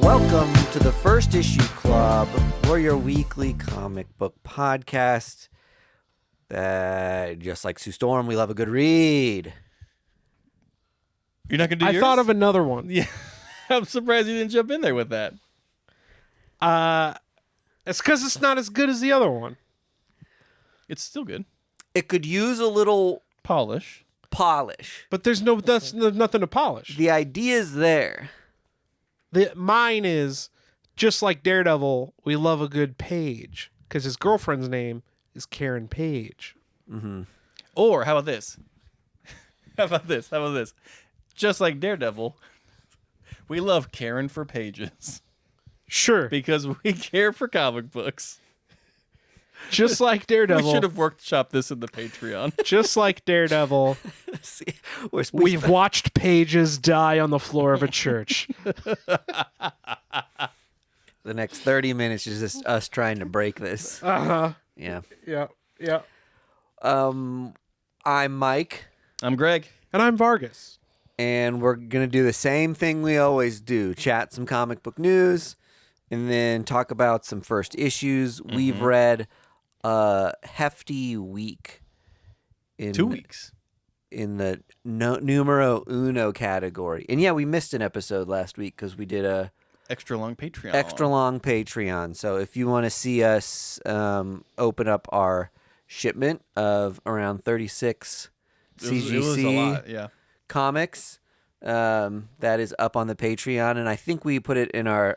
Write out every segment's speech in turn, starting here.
Welcome to the First Issue Club. We're your weekly comic book podcast that, just like Sue Storm, we love a good read. You're not going to do yours? I thought of another one. Yeah. I'm surprised you didn't jump in there with that. It's because it's not as good as the other one. It's still good. It could use a little Polish. But there's nothing to polish. The idea's there. Mine is, just like Daredevil, we love a good Page, because his girlfriend's name is Karen Page. Mm-hmm. Or how about this? How about this? Just like Daredevil, we love caring for pages. Sure. Because we care for comic books. Just like Daredevil. We should have workshopped this in the Patreon. Just like Daredevil, See, we've watched pages die on the floor of a church. The next 30 minutes is just us trying to break this. Uh-huh. Yeah. Yeah. I'm Mike. I'm Greg. And I'm Vargas. And we're going to do the same thing we always do. Chat some comic book news and then talk about some first issues. Mm-hmm. We've read a hefty week. 2 weeks. In the numero uno category. And yeah, we missed an episode last week because we did a extra long Patreon. So if you want to see us open up our shipment of around 36 CGC it was a lot, yeah. comics, that is up on the Patreon. And I think we put it in our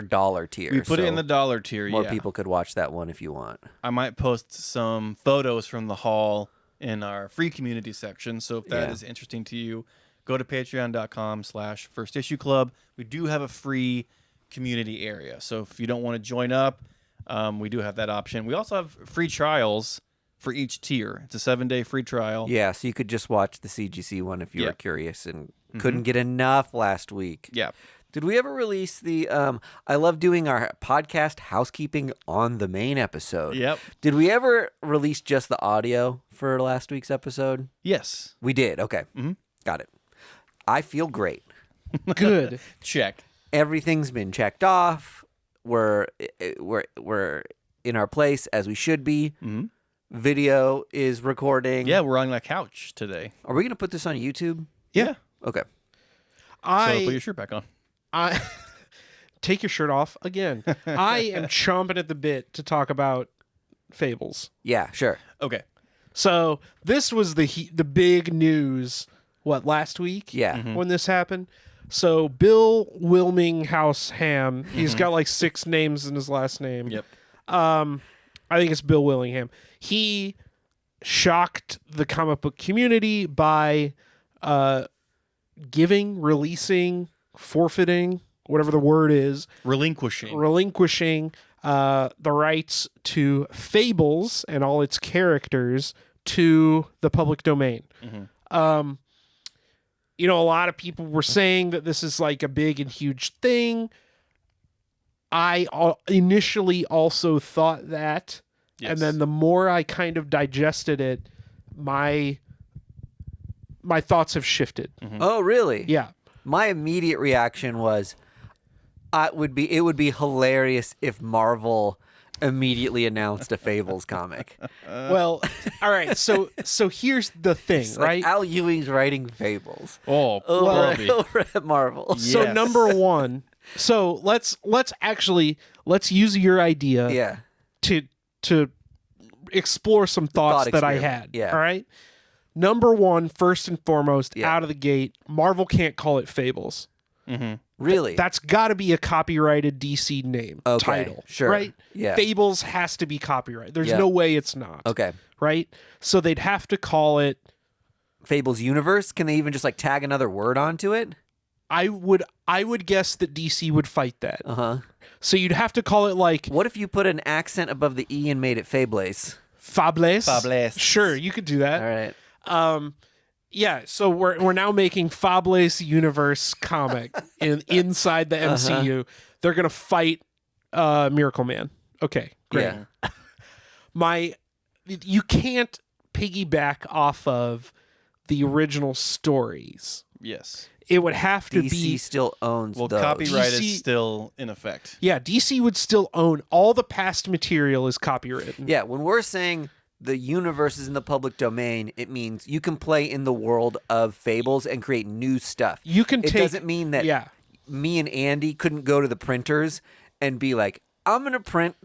dollar tier. We put it in the dollar tier, more people could watch that one if you want. I might post some photos from the haul in our free community section. So if that is interesting to you, go to patreon.com/firstissueclub. We do have a free community area. So if you don't want to join up, we do have that option. We also have free trials for each tier. It's a 7-day free trial. Yeah, so you could just watch the CGC one if you were curious and couldn't get enough last week. Yeah. Did we ever release the I love doing our podcast housekeeping on the main episode. Yep. Did we ever release just the audio for last week's episode? Yes. We did. Okay. Mm-hmm. Got it. I feel great. Good. Check. Everything's been checked off. We're in our place as we should be. Mm-hmm. Video is recording. Yeah, we're on my couch today. Are we going to put this on YouTube? Yeah. Okay. So put your shirt back on. Take your shirt off again. I am chomping at the bit to talk about Fables. Yeah, sure. Okay. So this was the big news. Last week? Yeah. When this happened. So Bill Willingham, he's got like 6 names in his last name. Yep. I think it's Bill Willingham. He shocked the comic book community by releasing, forfeiting, whatever the word is. Relinquishing the rights to Fables and all its characters to the public domain. Mm-hmm. A lot of people were saying that this is like a big and huge thing. I initially also thought that. Yes. And then the more I kind of digested it, my thoughts have shifted. Mm-hmm. Oh, really? Yeah. My immediate reaction was, it would be hilarious if Marvel immediately announced a Fables comic. Well, all right. So here's the thing, it's right? Like Al Ewing's writing Fables. Over at Marvel. Yes. So number one. So let's use your idea. Yeah. To explore some thoughts that I had. Yeah. All right. Number one, first and foremost, out of the gate, Marvel can't call it Fables. Mm-hmm. Really? That's got to be a copyrighted DC name, title. Sure. Right? Yeah. Fables has to be copyrighted. There's no way it's not. Okay. Right? So they'd have to call it Fables Universe. Can they even just like tag another word onto it? I would guess that DC would fight that. Uh-huh. So you'd have to call it like... What if you put an accent above the E and made it Fables? Fables? Sure, you could do that. All right. Yeah, so we're now making Fables Universe comic inside the MCU. They're going to fight Miracle Man. Okay, great. Yeah. You can't piggyback off of the original stories. Yes. it would have to DC be still owns those. Copyright DC is still in effect. Yeah, DC would still own all the past material is copywritten. Yeah, when we're saying the universe is in the public domain, it means you can play in the world of Fables and create new stuff. You can It doesn't mean that me and Andy couldn't go to the printers and be like, I'm going to print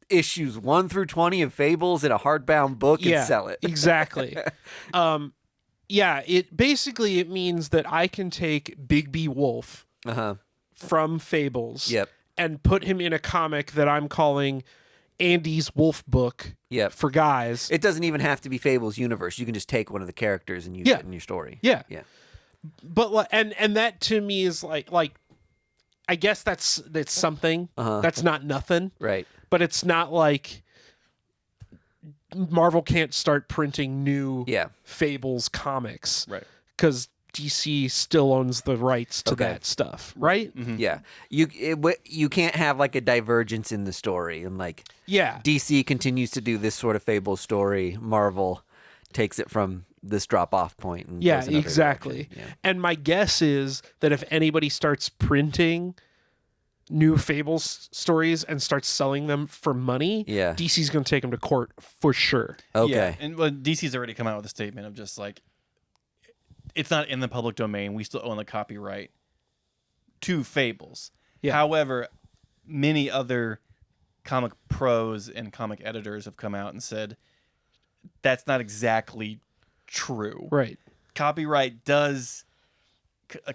issues 1 through 20 of Fables in a hardbound book and sell it. Exactly. It means that I can take Bigby Wolf from Fables Yep. and put him in a comic that I'm calling Andy's Wolf Book for guys. It doesn't even have to be Fables universe. You can just take one of the characters and use it in your story. Yeah. Yeah. But and that to me is like I guess that's something. That's not nothing. Right. But it's not like Marvel can't start printing new Fables comics. Right. Because DC still owns the rights to that stuff, right? Mm-hmm. Yeah. You can't have like a divergence in the story and like DC continues to do this sort of Fable story. Marvel takes it from this drop-off point. And goes another exactly. direction. Yeah. And my guess is that if anybody starts printing new Fables stories and starts selling them for money, DC's going to take them to court for sure. Okay. Yeah. And DC's already come out with a statement of just like, it's not in the public domain. We still own the copyright to Fables. Yeah. However, many other comic pros and comic editors have come out and said that's not exactly true. Right. Copyright does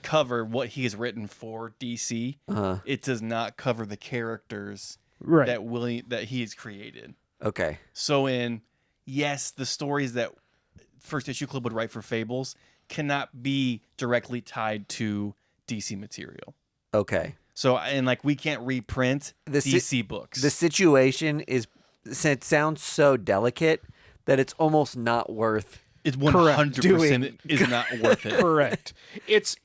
cover what he has written for DC. It does not cover the characters that he has created. Okay. So the stories that First Issue Club would write for Fables cannot be directly tied to DC material. Okay. So we can't reprint DC books. The situation it sounds so delicate that it's almost not worth. It's 100% is not worth it. Correct. It's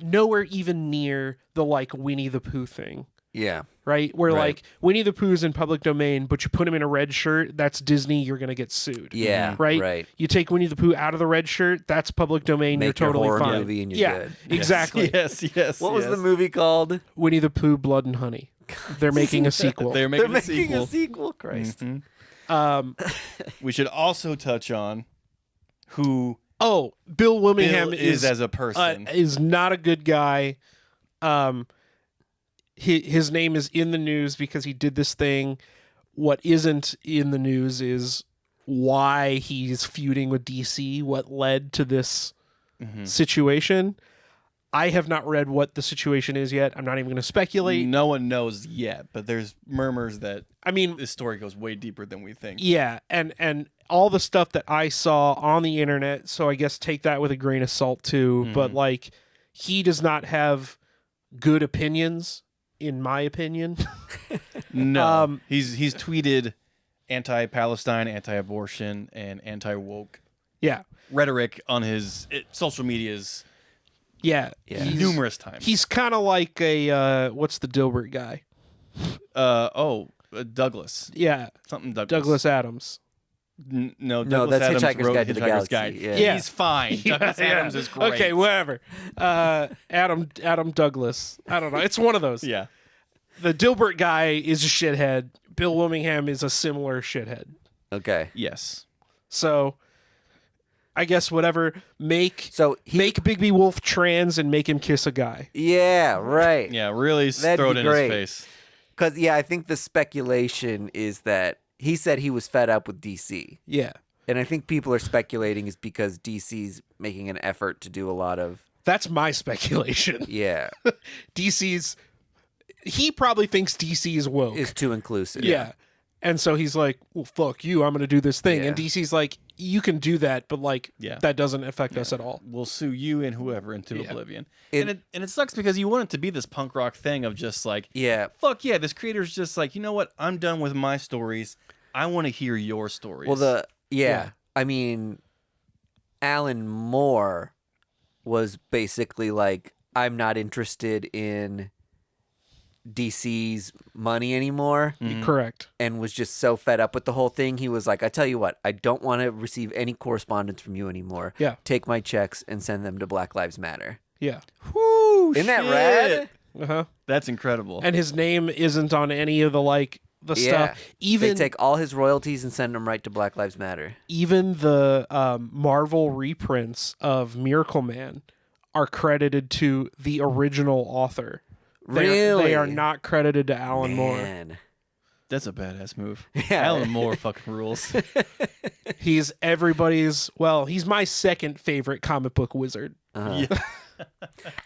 nowhere even near the like Winnie the Pooh thing. Yeah. Right? Where like Winnie the Pooh's in public domain, but you put him in a red shirt, that's Disney, you're going to get sued. Yeah. Right? Right. You take Winnie the Pooh out of the red shirt, that's public domain, Make you're totally your horror fine. movie and you're good. Exactly. Yes. What was the movie called? Winnie the Pooh, Blood and Honey. They're making a sequel. They're making a sequel. Christ. We should also touch on who Bill Wilmingham is as a person. Is not a good guy. His name is in the news because he did this thing. What isn't in the news is why he's feuding with DC, what led to this situation. I have not read what the situation is yet. I'm not even going to speculate. No one knows yet, but there's murmurs that this story goes way deeper than we think. Yeah, and all the stuff that I saw on the internet, so I guess take that with a grain of salt too, but like he does not have good opinions in my opinion. No. He's tweeted anti-Palestine, anti-abortion, and anti-woke rhetoric on his social medias. Yeah. Numerous times. He's kind of like a what's the Dilbert guy? Douglas. Yeah. Something Douglas. Douglas Adams. No, that's Adams Hitchhiker's wrote Guide to the Hitchhiker's Galaxy. Guide. Yeah. He's fine. Douglas Adams is great. Okay, whatever. Adam Douglas. I don't know. It's one of those. Yeah. The Dilbert guy is a shithead. Bill Wilmingham is a similar shithead. Okay. Yes. So I guess whatever. Make Bigby Wolf trans and make him kiss a guy. Yeah, right. Yeah, really That'd throw it be in great. his face. Because, I think the speculation is that he said he was fed up with DC. Yeah. And I think people are speculating is because DC's making an effort to do a lot of... That's my speculation. Yeah. He probably thinks DC is woke. Is too inclusive. Yeah. And so he's like, well, fuck you, I'm going to do this thing. Yeah. And DC's like, you can do that, but that doesn't affect us at all. We'll sue you and whoever into oblivion. And it sucks because you want it to be this punk rock thing of just like, fuck yeah, this creator's just like, you know what? I'm done with my stories. I want to hear your stories. Well, I mean, Alan Moore was basically like, I'm not interested in DC's money anymore. Correct. And was just so fed up with the whole thing. He was like, I tell you what, I don't want to receive any correspondence from you anymore. Yeah. Take my checks and send them to Black Lives Matter. Yeah. Whoo! Isn't that rad? Uh-huh. That's incredible. And his name isn't on any of the stuff. Even they take all his royalties and send them right to Black Lives Matter. Even the Marvel reprints of Miracle Man are credited to the original author. They are not credited to Alan Moore. That's a badass move. Yeah. Alan Moore fucking rules. He's he's my second favorite comic book wizard. Yeah.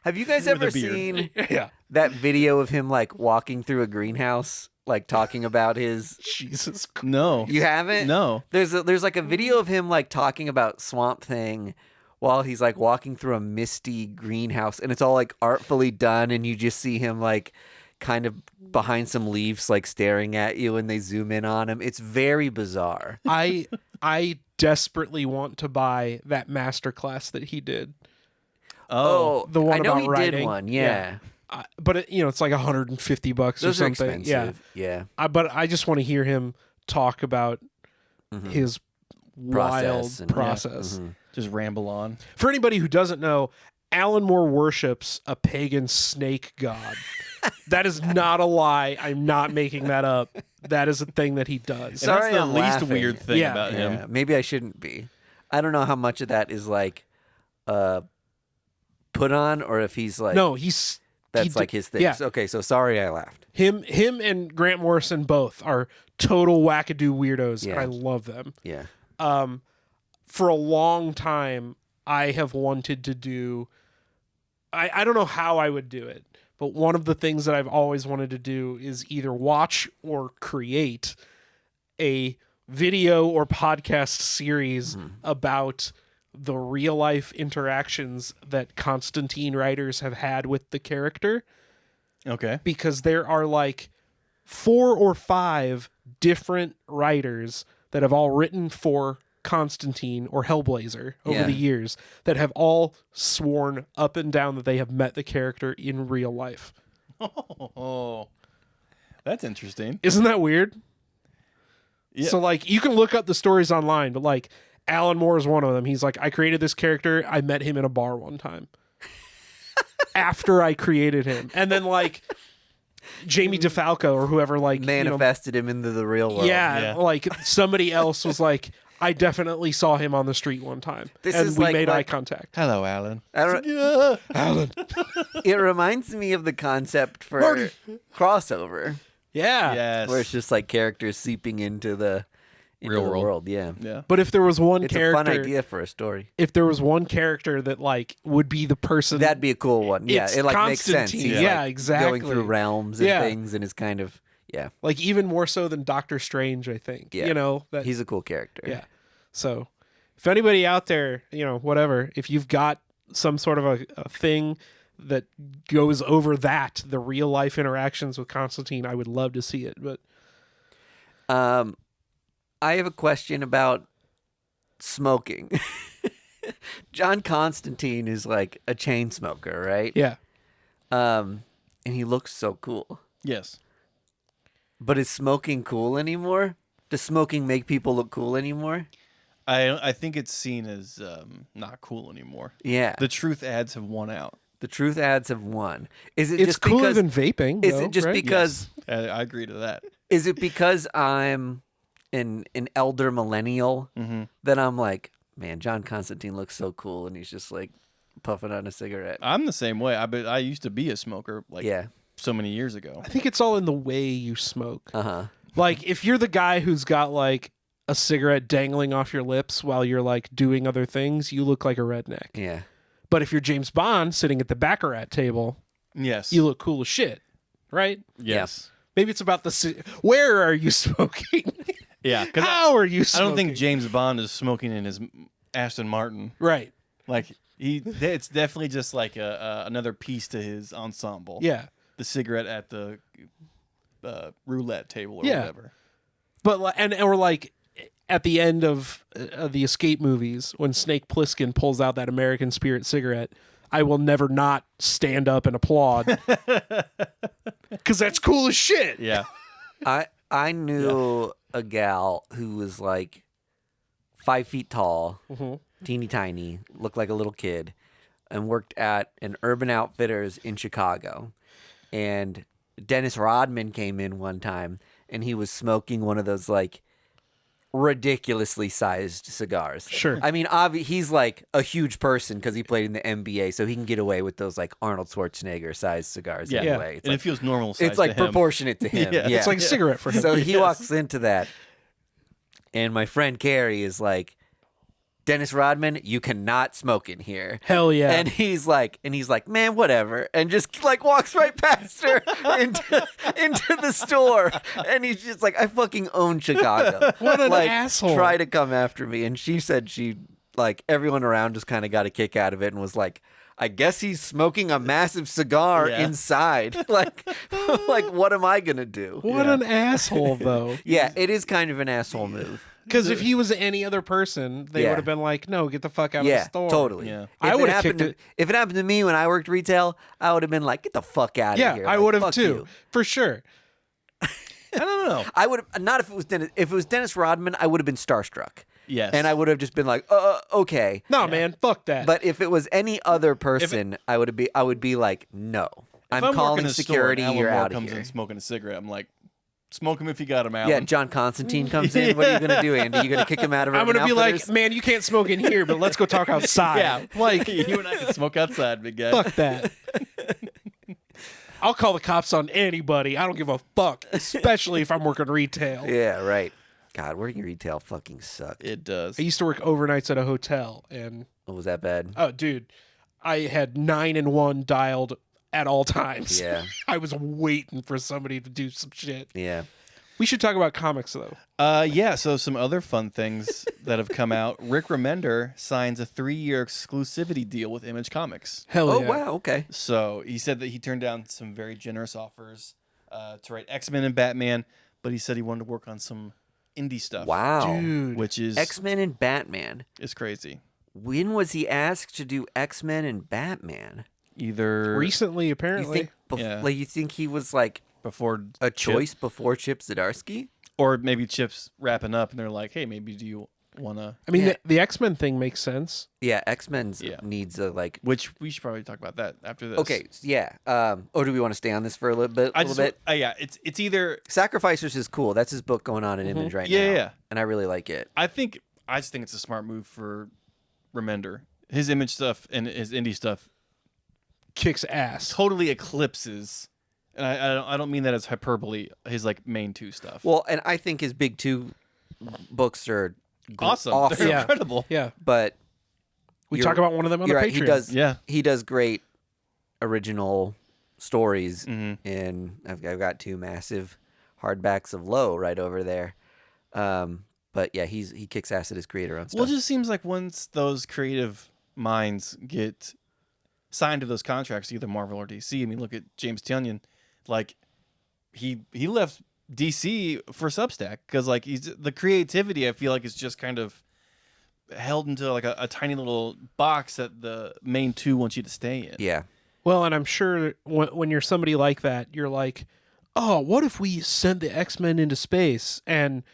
Have you guys ever seen Yeah. that video of him like walking through a greenhouse, like talking about his? Jesus Christ. No. You haven't? No. There's like a video of him like talking about Swamp Thing while he's like walking through a misty greenhouse, and it's all like artfully done, and you just see him like kind of behind some leaves like staring at you, and they zoom in on him. It's very bizarre. I desperately want to buy that masterclass that he did. Oh, the one I know about he writing. did one. Yeah. But it's like $150 Those or are something. expensive. Yeah. But I just want to hear him talk about his wild process. Mm-hmm. Just ramble on. For anybody who doesn't know, Alan Moore worships a pagan snake god. That is not a lie. I'm not making that up. That is a thing that he does. Sorry, that's the I'm least laughing. weird thing about him. Yeah, maybe I shouldn't be. I don't know how much of that is like put on, or if he's like that's like his thing. Yeah. Okay, so sorry I laughed. Him and Grant Morrison both are total wackadoo weirdos. Yeah. And I love them. Yeah. For a long time, I have wanted to do. I don't know how I would do it, but one of the things that I've always wanted to do is either watch or create a video or podcast series about the real life interactions that Constantine writers have had with the character. Okay. Because there are like 4 or 5 different writers that have all written for Constantine or Hellblazer over the years that have all sworn up and down that they have met the character in real life. Oh, that's interesting. Isn't that weird? Yeah. So like you can look up the stories online, but like Alan Moore is one of them. He's like, I created this character. I met him in a bar one time after I created him. And then like Jamie DeFalco or whoever like manifested him into the real world. Yeah, like somebody else was like, I definitely saw him on the street one time, and we made eye contact. Hello, Alan. Alan. It reminds me of the concept for crossover. Yeah. Yes. Where it's just like characters seeping into the real world. Yeah. Yeah. But if there was one It's character, a fun idea for a story. if there was one character that like would be the person, That'd be a cool one. Yeah, It's it like makes sense. Constantine. He's, Yeah, like, exactly. Going through realms and things, and is kind of like even more so than Doctor Strange, I think. Yeah. You know that he's a cool character. Yeah. So if anybody out there, whatever, if you've got some sort of a thing that goes over that, the real life interactions with Constantine, I would love to see it. But I have a question about smoking. John Constantine is like a chain smoker, right? yeah. And he looks so cool. Yes. But is smoking cool anymore? Does smoking make people look cool anymore? I think it's seen as not cool anymore. Yeah. The truth ads have won out. The truth ads have won. Is it It's just cooler because than vaping. is though, it just right? because I agree to that. is it because I'm an elder millennial that I'm like, man, John Constantine looks so cool, and he's just like puffing on a cigarette. I'm the same way. I used to be a smoker so many years ago. I think it's all in the way you smoke. Uh-huh. Like if you're the guy who's got like a cigarette dangling off your lips while you're like doing other things, you look like a redneck. Yeah. But if you're James Bond sitting at the Baccarat table, Yes. you look cool as shit, right? Yes. Maybe it's about where are you smoking? Yeah. How are you smoking? I don't think James Bond is smoking in his Aston Martin. Right. Like it's definitely just like another piece to his ensemble. Yeah. The cigarette at the roulette table or Yeah. whatever. But or like at the end of the Escape movies, when Snake Plissken pulls out that American Spirit cigarette, I will never not stand up and applaud because that's cool as shit. Yeah. I knew a gal who was like 5 feet tall, teeny tiny, looked like a little kid. and worked at an Urban Outfitters in Chicago. And Dennis Rodman came in one time, and he was smoking one of those like ridiculously sized cigars. Sure. I mean, he's like a huge person because he played in the NBA, so he can get away with those like Arnold Schwarzenegger sized cigars anyway. And it feels normal size It's like to him. proportionate to him. Yeah. It's like a cigarette for him. So he walks into that, and my friend Carrie is like, Dennis Rodman, you cannot smoke in here. Hell yeah. And he's like, man, whatever. And just like walks right past her into the store. And he's just like, I fucking own Chicago. What an like, asshole. Try to come after me. And she said everyone around just kind of got a kick out of it and was like, I guess he's smoking a massive cigar inside. like, what am I going to do? What an asshole, though. Yeah, it is kind of an asshole move. Because if he was any other person, they would have been like, no, get the fuck out of the store. Totally. Yeah, I would have kicked it. If it happened to me when I worked retail, I would have been like, get the fuck out of here. Yeah, I would have fuck too. you. For sure. I don't know. I would have, not if it was Dennis. If it was Dennis Rodman, I would have been starstruck. Yes. And I would have just been like, okay. No, man, fuck that. But if it was any other person, I would be like, no. I'm calling security. You're out of comes here. in smoking a cigarette. I'm like, smoke him if you got him, Alan. Yeah, John Constantine comes in. What are you going to do, Andy? You going to kick him out of I'm going to be like, man, you can't smoke in here, but let's go talk outside. Yeah, Like, you and I can smoke outside, big guy. fuck that. I'll call the cops on anybody. I don't give a fuck, especially if I'm working retail. Yeah, right. God, working retail fucking sucked. It does. I used to work overnights at a hotel, and Oh, was that bad? oh, dude, I had 911 dialed at all times. Yeah. I was waiting for somebody to do some shit. Yeah. We should talk about comics, though. Yeah, so some other fun things that have come out. Rick Remender signs a 3-year exclusivity deal with Image Comics. Hell Oh, yeah. wow. Okay. So he said that he turned down some very generous offers to write X-Men and Batman, but he said he wanted to work on some indie stuff. Wow. Dude. Which is X-Men and Batman. is crazy. When was he asked to do X-Men and Batman? Either Recently, You apparently. think Yeah. like you think he was like before a Chip, choice before Chip Zdarsky? or maybe Chip's wrapping up and they're like, hey, maybe do you want to... I mean, Yeah. the X-Men thing makes sense. Yeah, X-Men's Yeah. needs a like. Which we should probably talk about that after this. Okay, yeah. Or do we want to stay on this for a little bit? Yeah, it's either... Sacrificers is cool. That's his book going on in Image right now. Yeah. And I really like it. I just think it's a smart move for Remender. His Image stuff and his indie stuff Kicks ass. totally eclipses, and I don't mean that as hyperbole, his like main 2 stuff. Well, and I think his big 2 books are awesome. They're Yeah. incredible. Yeah. but We you're- talk about one of them on the you're Patreon. right. He does. Yeah. He does great original stories, Mhm. and I've got 2 massive hardbacks of Low right over there. But yeah, he kicks ass at his creator on stuff. Well, it just seems like once those creative minds get signed to those contracts, either Marvel or DC. I mean, look at James Tynion. Like, he left DC for Substack because like the creativity, I feel like, is just kind of held into like a tiny little box that the main 2 wants you to stay in. Yeah. Well, and I'm sure when you're somebody like that, you're like, oh, what if we sent the X-Men into space? And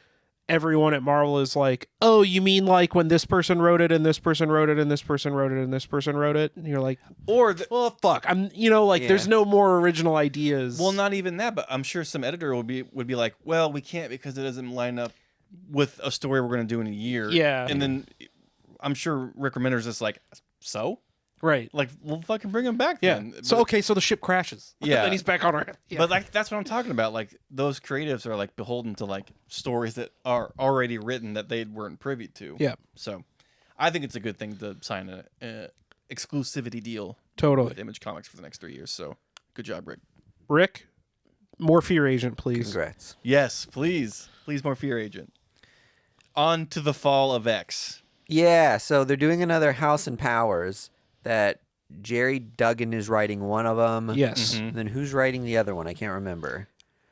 everyone at Marvel is like, oh, you mean like when this person wrote it and this person wrote it and this person wrote it and this person wrote it? And you're like, well, fuck. There's no more original ideas. Well, not even that, but I'm sure some editor would be like, well, we can't because it doesn't line up with a story we're going to do in a year. Yeah. And then I'm sure Rick Remender's just like, so? Right. Like, we'll fucking bring him back Yeah. then. So, okay, so the ship crashes. Yeah. Then he's back on Earth. Yeah. But like that's what I'm talking about. Like those creatives are like beholden to like stories that are already written that they weren't privy to. Yeah. So I think it's a good thing to sign a exclusivity deal Totally. with Image Comics for the next 3 years. So good job, Rick. Rick, more Fear Agent, please. Congrats. Yes, please. Please more Fear Agent. On to the Fall of X. Yeah, so they're doing another House and Powers that Jerry Duggan is writing one of them. Yes. And then who's writing the other one? I can't remember.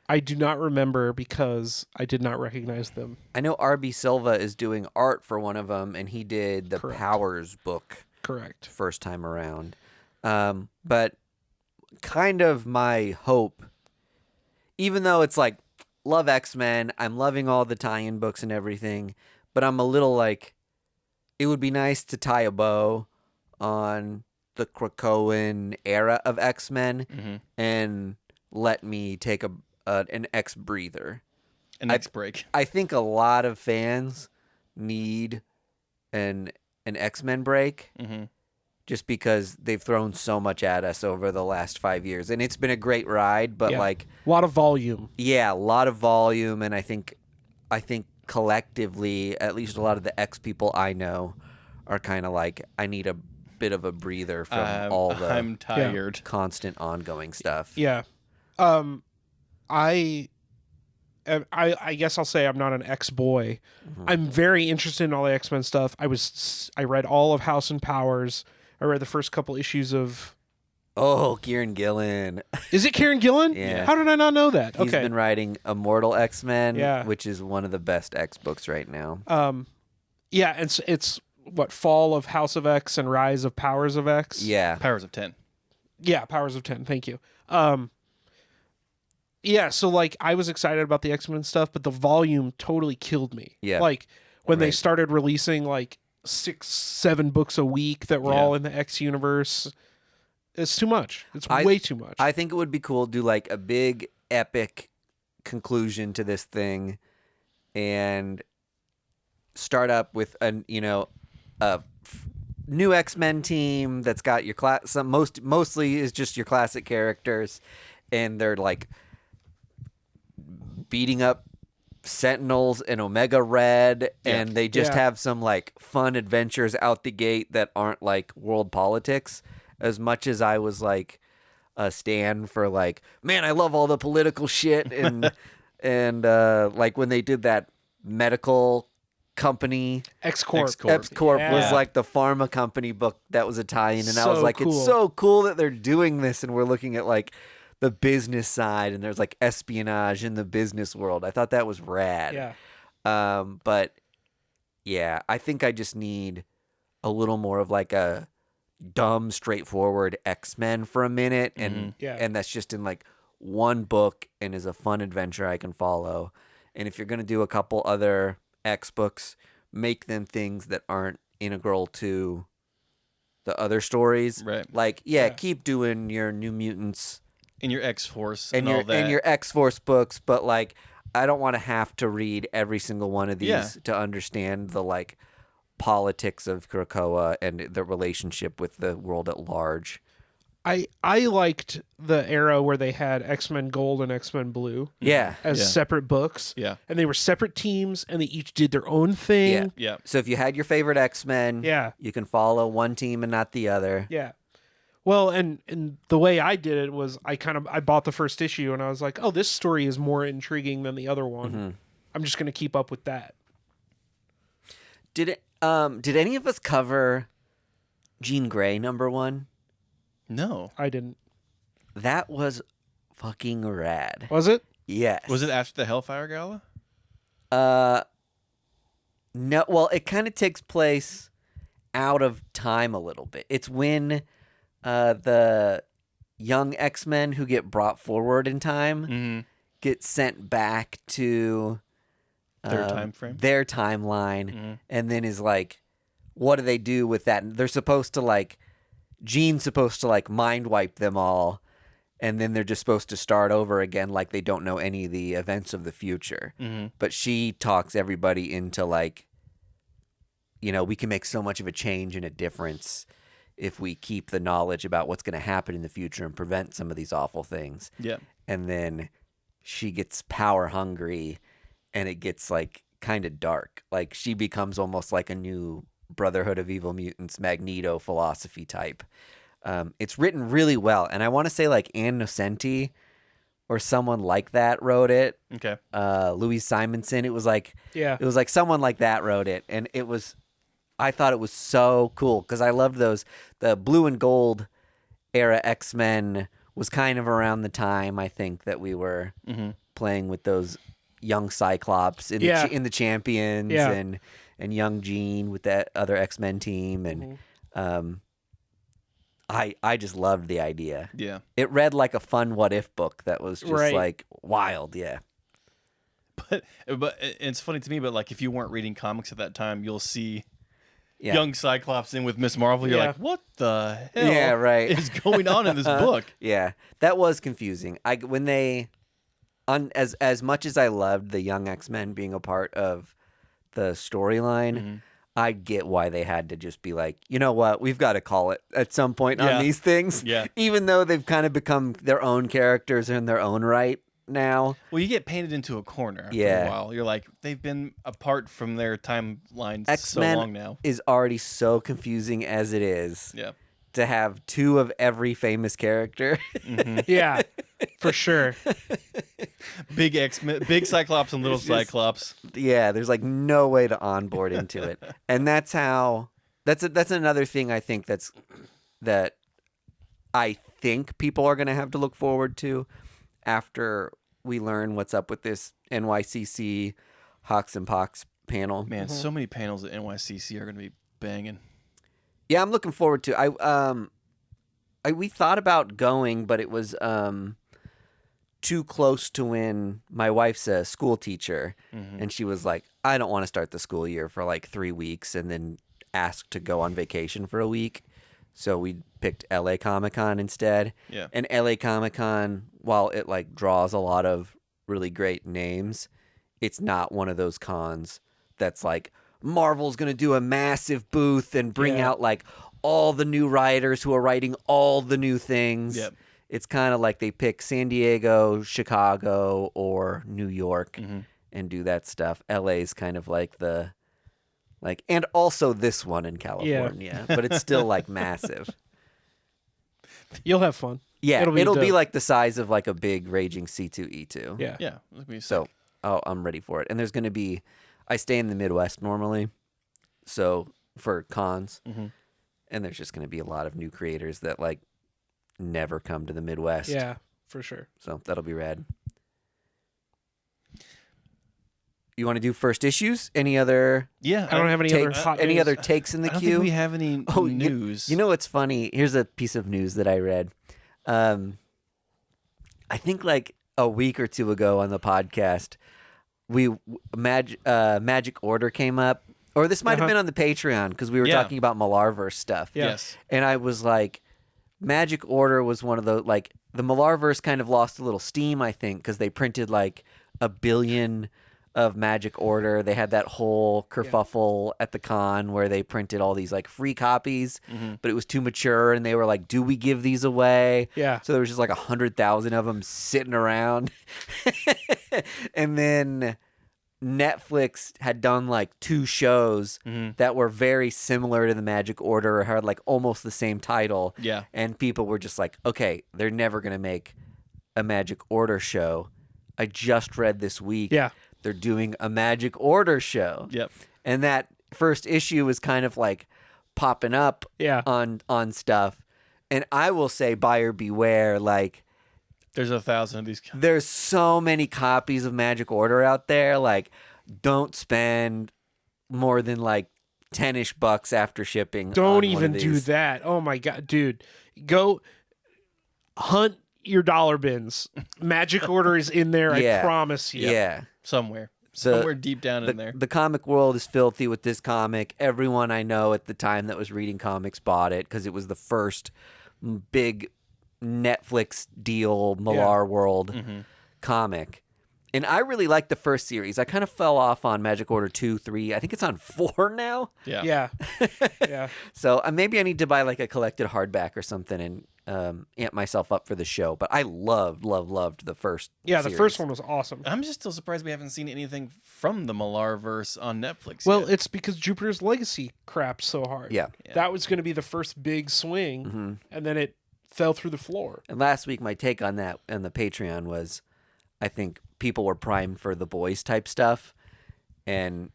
I do not remember because I did not recognize them. I know R.B. Silva is doing art for one of them, and he did the Correct. Powers book Correct. first time around. But kind of my hope, even though it's like, love X-Men, I'm loving all the tie-in books and everything, but I'm a little like, it would be nice to tie a bow on the Krakoan era of X-Men and let me take an X breather. An X break. I think a lot of fans need an X-Men break just because they've thrown so much at us over the last 5 years. And it's been a great ride, but like a lot of volume. Yeah, a lot of volume, and I think collectively, at least a lot of the X people I know are kind of like, I need a bit of a breather from all the I'm tired. constant ongoing stuff. Yeah. I guess I'll say I'm not an X boy. I'm very interested in all the X-Men stuff. I read all of House and Powers. I read the first couple issues of. Oh, Kieran Gillen. Is it Kieran Gillen? Yeah. How did I not know that? He's been writing Immortal X-Men, Yeah. which is one of the best X books right now. Yeah, it's what, Fall of House of X and Rise of Powers of X? Yeah. Powers of 10. Yeah, Powers of 10. Thank you. Yeah, so like I was excited about the X-Men stuff, but the volume totally killed me. Yeah. Like when they Right. started releasing like 6-7 books a week that were all in the X universe, it's too much. It's way too much. I think it would be cool to do like a big epic conclusion to this thing and start up with a new X-Men team that's got your mostly is just your classic characters, and they're like beating up Sentinels and Omega Red, and they just have some like fun adventures out the gate that aren't like world politics. As much as I was like a stan for like, man, I love all the political shit, and like when they did that medical company X-Corp. X-Corp Yeah. was like the pharma company book that was a tie-in, and I was So like, cool. it's so cool that they're doing this, and we're looking at like the business side, and there's like espionage in the business world. I thought that was rad. Yeah. But yeah, I think I just need a little more of like a dumb, straightforward X-Men for a minute, and and that's just in like one book and is a fun adventure I can follow. And if you're gonna do a couple other X books, make them things that aren't integral to the other stories. Right. Like, keep doing your New Mutants In your X-Force and all that. your X-Force books, but like, I don't want to have to read every single one of these to understand the like politics of Krakoa and the relationship with the world at large. I liked the era where they had X-Men Gold and X-Men Blue as separate books. Yeah. And they were separate teams, and they each did their own thing. Yeah. So if you had your favorite X-Men, Yeah. you can follow one team and not the other. Yeah. Well, and the way I did it was I bought the first issue, and I was like, oh, this story is more intriguing than the other one. I'm just going to keep up with that. Did any of us cover Jean Grey #1? No. I didn't. That was fucking rad. Was it? Yes. Was it after the Hellfire Gala? No, well, it kind of takes place out of time a little bit. It's when the young X-Men who get brought forward in time get sent back to Their time frame? their timeline, and then is like, what do they do with that? And they're supposed to like, Jean's supposed to like mind wipe them all, and then they're just supposed to start over again like they don't know any of the events of the future. But she talks everybody into like, we can make so much of a change and a difference if we keep the knowledge about what's going to happen in the future and prevent some of these awful things. Yeah. And then she gets power hungry, and it gets like kind of dark. Like she becomes almost like a new Brotherhood of Evil Mutants Magneto philosophy type. It's written really well, and I want to say like Ann Nocenti or someone like that wrote it. Okay. Louise Simonson. It was like Yeah. it was like someone like that wrote it, and I thought it was so cool because I loved the blue and gold era X-Men was kind of around the time I think that we were playing with those young Cyclops in the Champions and young Jean with that other X-Men team, and I just loved the idea. Yeah. It read like a fun what if book that was just like wild. Yeah. But it's funny to me, but like if you weren't reading comics at that time, you'll see young Cyclops in with Miss Marvel. You're like, what the hell is going on in this book? Yeah, that was confusing. As much as I loved the young X-Men being a part of the storyline, I get why they had to just be like, you know what, we've got to call it at some point on these things. Yeah. Even though they've kind of become their own characters in their own right now. Well, you get painted into a corner after a while. You're like, they've been apart from their timelines so long now. Is already so confusing as it is. Yeah. To have two of every famous character. Yeah, for sure. Big Cyclops and little Cyclops. Yeah, there's like no way to onboard into it. And that's another thing I think that I think people are going to have to look forward to after we learn what's up with this NYCC Hawks and Pox panel. Man, so many panels at NYCC are going to be banging. Yeah, I'm looking forward to. We thought about going, but it was too close to when my wife's a school teacher, and she was like, "I don't want to start the school year for like 3 weeks and then ask to go on vacation for a week." So we picked LA Comic-Con instead. Yeah. And LA Comic-Con, while it like draws a lot of really great names, it's not one of those cons that's like, Marvel's going to do a massive booth and bring out like all the new writers who are writing all the new things. Yep. It's kind of like they pick San Diego, Chicago, or New York and do that stuff. LA's kind of like and also this one in California, but it's still like massive. You'll have fun. Yeah, it'll be like the size of like a big raging C2E2. Yeah. Yeah. It'll be So, I'm ready for it. And there's going to be, I stay in the Midwest normally, so for cons, and there's just going to be a lot of new creators that like never come to the Midwest. Yeah, for sure. So that'll be rad. You want to do first issues? Any other? Yeah, I don't have any other hot any news. other takes in the I don't queue? think we have any news. You know what's funny? Here's a piece of news that I read. I think like a week or two ago on the podcast, Magic Order came up, or this might have been on the Patreon because we were talking about Millarverse stuff. Yes. And I was like, Magic Order was one of the like the Millarverse kind of lost a little steam, I think, because they printed like 1 billion of Magic Order. They had that whole kerfuffle at the con where they printed all these like free copies, but it was too mature, and they were like, "Do we give these away?" Yeah. So there was just like 100,000 of them sitting around, and then Netflix had done like 2 shows that were very similar to the Magic Order, or had like almost the same title. Yeah. And people were just like, "Okay, they're never gonna make a Magic Order show." I just read this week. Yeah. They're doing a Magic Order show. Yep. And that first issue was kind of like popping up on stuff. And I will say, buyer beware, like There's 1,000 of these. there's so many copies of Magic Order out there. Like, don't spend more than like $10-ish bucks after shipping. Don't on one even of do these. that. Oh my god, dude. Go hunt your dollar bins. Magic Order is in there, I promise you. Yeah. Somewhere deep down in there. The comic world is filthy with this comic. Everyone I know at the time that was reading comics bought it because it was the first big Netflix deal, Millar World comic. And I really liked the first series. I kind of fell off on Magic Order 2, 3. I think it's on 4 now. Yeah. Yeah. Yeah. So maybe I need to buy like a collected hardback or something and amp myself up for the show. But I loved the first Yeah, the series. first one was awesome. I'm just still surprised we haven't seen anything from the Millarverse on Netflix Well, yet. it's because Jupiter's Legacy crapped so hard. Yeah. That was going to be the first big swing, and then it fell through the floor. And last week, my take on that and the Patreon was, I think people were primed for the boys type stuff, and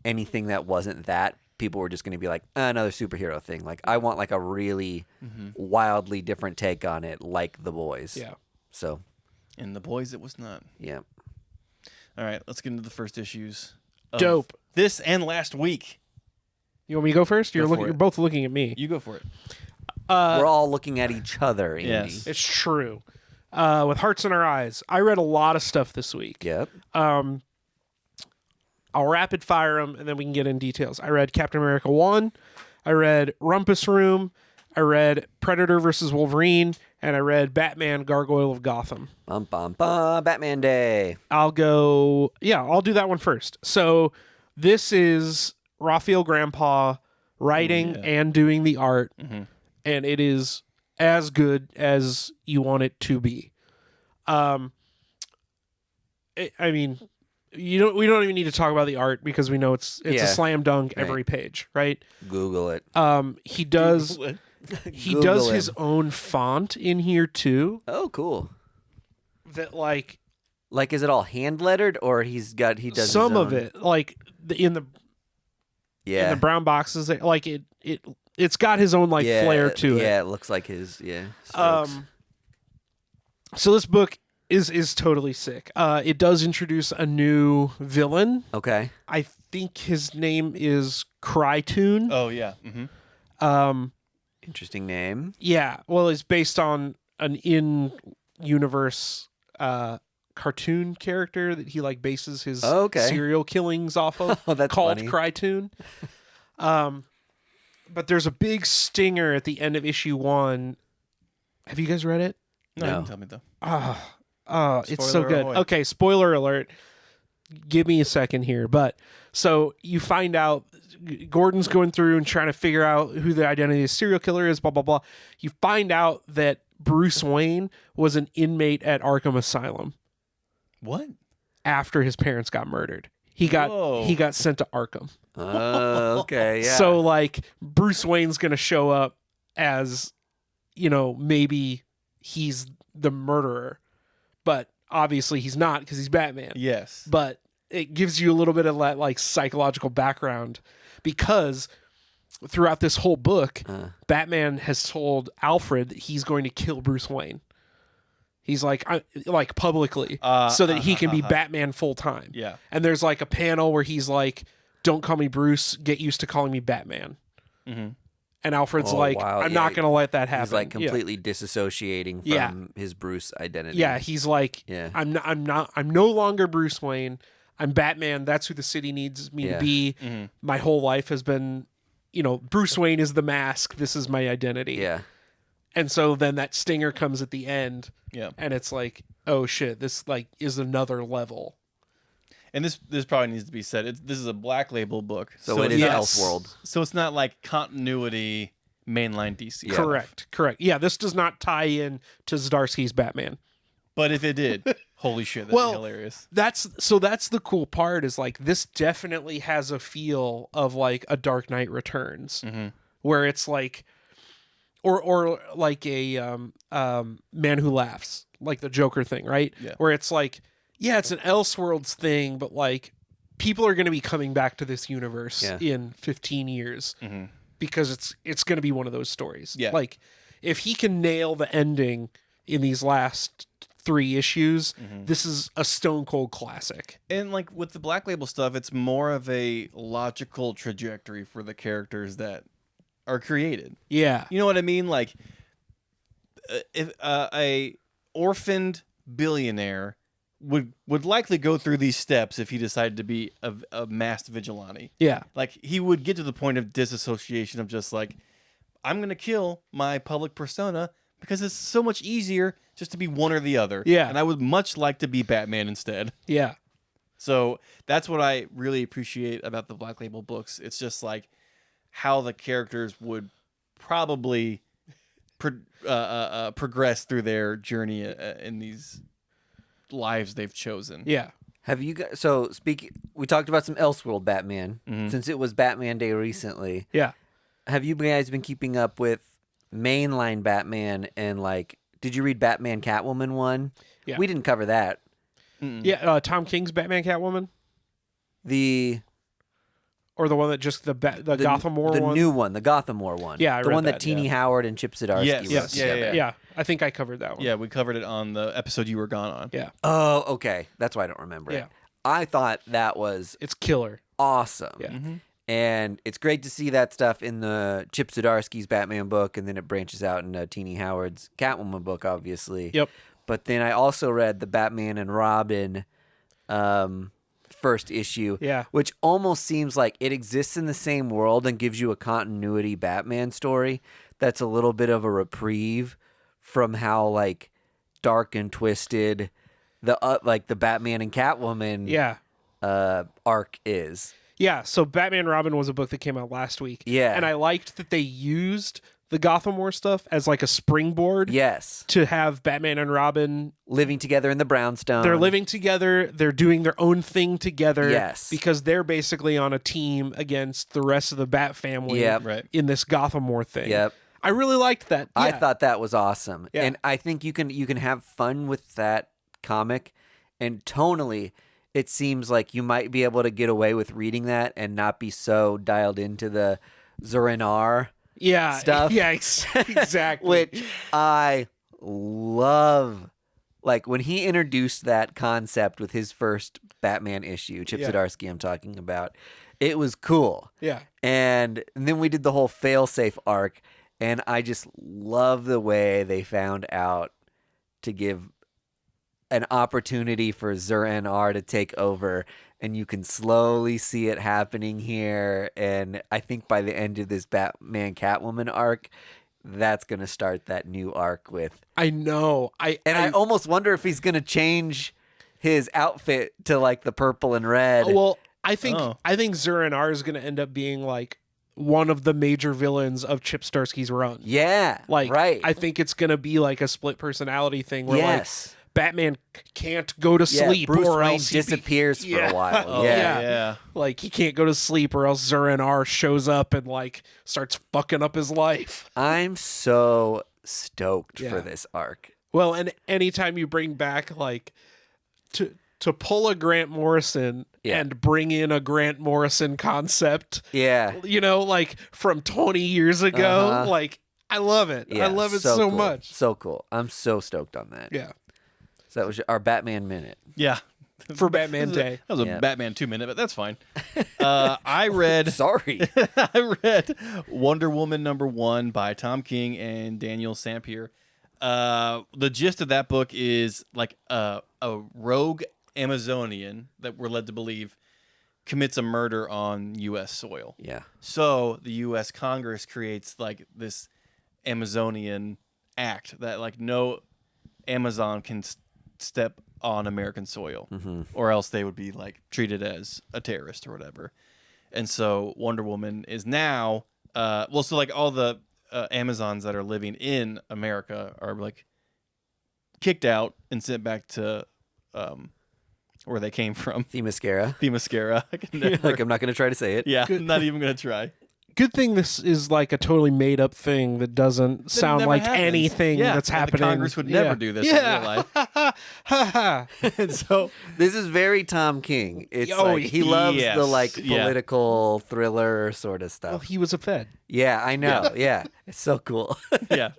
anything that wasn't that, people were just going to be like, another superhero thing. Like, I want like a really wildly different take on it, like the boys. Yeah. So. In the boys, it was not. Yeah. All right, let's get into the first issues. Dope. This and last week. You want me to go first? Go for You're it. both looking at me. You go for it. We're all looking at each other, Andy. Yes. It's true. With hearts in our eyes. I read a lot of stuff this week. Yep. I'll I'll rapid fire them, and then we can get in details. I read Captain America 1. I read Rumpus Room. I read Predator versus Wolverine. And I read Batman Gargoyle of Gotham. Bum, bum, bum. Batman Day. I'll do that one first. So this is Raphael Grandpa writing and doing the art, and it is as good as you want it to be. I mean, we don't even need to talk about the art because we know it's a slam dunk every page, right? Google it. He does Google it. he does his own font in here too. Oh, cool. That like is it all hand lettered or he does some his own? of it like in the brown boxes like it's got his own flair to it. Yeah, it looks like his strokes. So this book is totally sick. It does introduce a new villain. Okay. I think his name is Crytoon. Oh yeah. Mm-hmm. Interesting name. Yeah. Well, it's based on an in-universe cartoon character that he bases his serial killings off of. Oh, that's called funny. Crytoon. But there's a big stinger at the end of issue 1. Have you guys read it? No, you No. can tell me though. It's so Spoiler good. ahoy. Okay, spoiler alert. Give me a second here. But so you find out Gordon's going through and trying to figure out who the identity of the serial killer is, blah, blah, blah. You find out that Bruce Wayne was an inmate at Arkham Asylum What? after his parents got murdered. He got sent to Arkham. Okay, yeah. So Bruce Wayne's going to show up as, maybe he's the murderer, but obviously he's not because he's Batman. Yes. But it gives you a little bit of that psychological background because throughout this whole book, Batman has told Alfred that he's going to kill Bruce Wayne. He's publicly so that he can be Batman full time. Yeah. And there's a panel where he's like, "Don't call me Bruce. Get used to calling me Batman." Mm-hmm. And Alfred's wow. "I'm not going to let that happen." He's completely disassociating from his Bruce identity. Yeah, he's I'm no longer Bruce Wayne. I'm Batman. That's who the city needs me to be. Mm-hmm. My whole life has been, Bruce Wayne is the mask. This is my identity. Yeah. And so then that stinger comes at the end. Yeah. And it's oh shit, this is another level. And this probably needs to be said. This is a Black Label book, so it is Elseworld. So it's not continuity mainline DC. Yeah. Correct. Yeah, this does not tie in to Zdarsky's Batman. But if it did, holy shit, that'd be hilarious. That's the cool part is this definitely has a feel of a Dark Knight Returns, where it's or a Man Who Laughs, the Joker thing, right? Yeah. Where it's it's an Elseworlds thing, but people are going to be coming back to this universe in 15 years because it's going to be one of those stories. Yeah. If he can nail the ending in these last 3 issues, this is a stone cold classic. And with the Black Label stuff, it's more of a logical trajectory for the characters that are created. Yeah. You know what I mean? If a orphaned billionaire would likely go through these steps if he decided to be a masked vigilante. Yeah. He would get to the point of disassociation of just I'm going to kill my public persona because it's so much easier just to be one or the other. Yeah. And I would much like to be Batman instead. Yeah. So that's what I really appreciate about the Black Label books. It's just how the characters would probably progress through their journey in these lives they've chosen. Yeah. Have you guys? So we talked about some Elseworld Batman since it was Batman Day recently. Yeah. Have you guys been keeping up with mainline Batman and did you read Batman Catwoman 1? Yeah. We didn't cover that. Yeah. Tom King's Batman Catwoman, or the one that just the Gotham War the one, new one, the Gotham War one. Yeah, I the read one that that, Teeny Howard and Chip Zdarsky Yes. wrote together. Yeah. I think I covered that one. Yeah, we covered it on the episode you were gone on. Yeah. Oh, okay. That's why I don't remember Yeah. it. I thought that was It's killer. awesome. Yeah. And it's great to see that stuff in the Chip Zdarsky's Batman book, and then it branches out into Teeny Howard's Catwoman book, obviously. Yep. But then I also read the Batman and Robin first issue. Yeah. Which almost seems like it exists in the same world and gives you a continuity Batman story that's a little bit of a reprieve from how like dark and twisted the Batman and Catwoman arc is. Yeah, so Batman Robin was a book that came out last week. Yeah. And I liked that they used the Gotham War stuff as like a springboard. Yes. To have Batman and Robin living together in the brownstone. They're living together. They're doing their own thing together. Yes. Because they're basically on a team against the rest of the Bat family in this Gotham War thing. Yep. I really liked that. Yeah. I thought that was awesome. Yeah. And I think you can have fun with that comic, and tonally it seems like you might be able to get away with reading that and not be so dialed into the Zur-En-Arr stuff. Yeah, exactly. Which I love. Like when he introduced that concept with his first Batman issue, Chip Zdarsky I'm talking about, it was cool. Yeah. And then we did the whole failsafe arc, and I just love the way they found out to give an opportunity for Zur-En-Arr to take over, and you can slowly see it happening here. And I think by the end of this Batman Catwoman arc, that's going to start that new arc with. I know. I almost wonder if he's going to change his outfit to like the purple and red. Well, I think Zur-En-Arr is going to end up being like one of the major villains of Chip Zdarsky's run. Yeah, like right. I think it's going to be like a split personality thing where like Batman can't go to sleep, Bruce or Wayne else disappears for a while. Oh, yeah. Like he can't go to sleep, or else Zur-En-Arr shows up and like starts fucking up his life. I'm so stoked for this arc. Well, and anytime you bring back like to pull a Grant Morrison and bring in a Grant Morrison concept, you know, like from 20 years ago, like I love it. I love it so cool. much. So cool. I'm so stoked on that. Yeah. So that was our Batman Minute. Yeah. For Batman Day. That was a Batman 2-minute, but that's fine. I read Sorry. I read Wonder Woman #1 by Tom King and Daniel Sampier. The gist of that book is like a rogue Amazonian that we're led to believe commits a murder on U.S. soil. Yeah. So the U.S. Congress creates like this Amazonian act that like no Amazon can step on American soil, or else they would be like treated as a terrorist or whatever. And so Wonder Woman is now, so like all the Amazons that are living in America are like kicked out and sent back to where they came from. Themyscira. Like I'm not going to try to say it. Yeah, I'm not even going to try. Good thing this is like a totally made up thing that doesn't sound like anything that's happening. The Congress would never do this in real life. And so this is very Tom King. It's like he loves the like political thriller sort of stuff. Well, he was a Fed. Yeah, I know. Yeah. It's so cool. Yeah.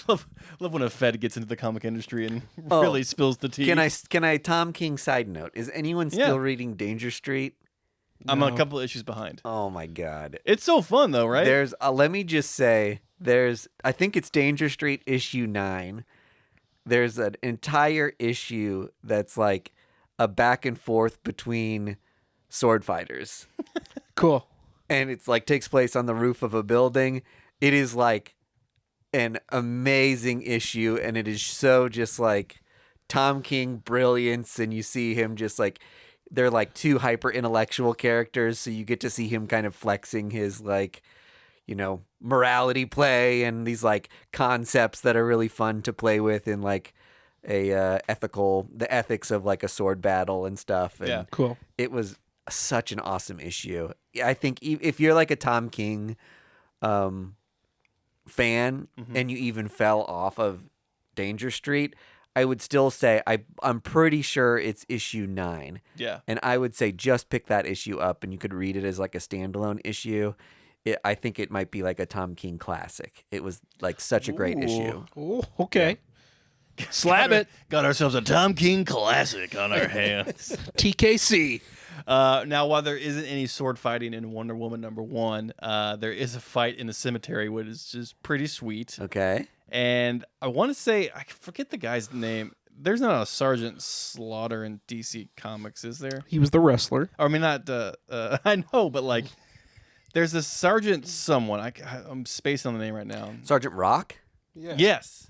Love when a Fed gets into the comic industry and really spills the tea. Can I Tom King side note? Is anyone still reading Danger Street? I'm a couple of issues behind. Oh my god. It's so fun though, right? There's let me just say I think it's Danger Street issue 9. There's an entire issue that's like a back and forth between sword fighters. Cool. And it's like takes place on the roof of a building. It is like an amazing issue, and it is so just like Tom King brilliance, and you see him just like they're like two hyper intellectual characters, so you get to see him kind of flexing his like, you know, morality play and these like concepts that are really fun to play with in like the ethics of like a sword battle and stuff. And yeah, cool. It was such an awesome issue. I think if you're like a Tom King fan and you even fell off of Danger Street, I would still say I'm pretty sure it's issue 9. Yeah. And I would say just pick that issue up and you could read it as like a standalone issue. I think it might be like a Tom King classic. It was like such a great issue. Oh, okay. Yeah. Slap it. Got ourselves a Tom King classic on our hands. TKC. Now, while there isn't any sword fighting in Wonder Woman #1, there is a fight in the cemetery, which is just pretty sweet. Okay. And I want to say, I forget the guy's name. there's not a Sergeant Slaughter in DC Comics, is there? He was the wrestler. Or, I mean, not. I know, but like, there's a Sergeant someone. I'm spacing on the name right now. Sergeant Rock? Yeah. Yes.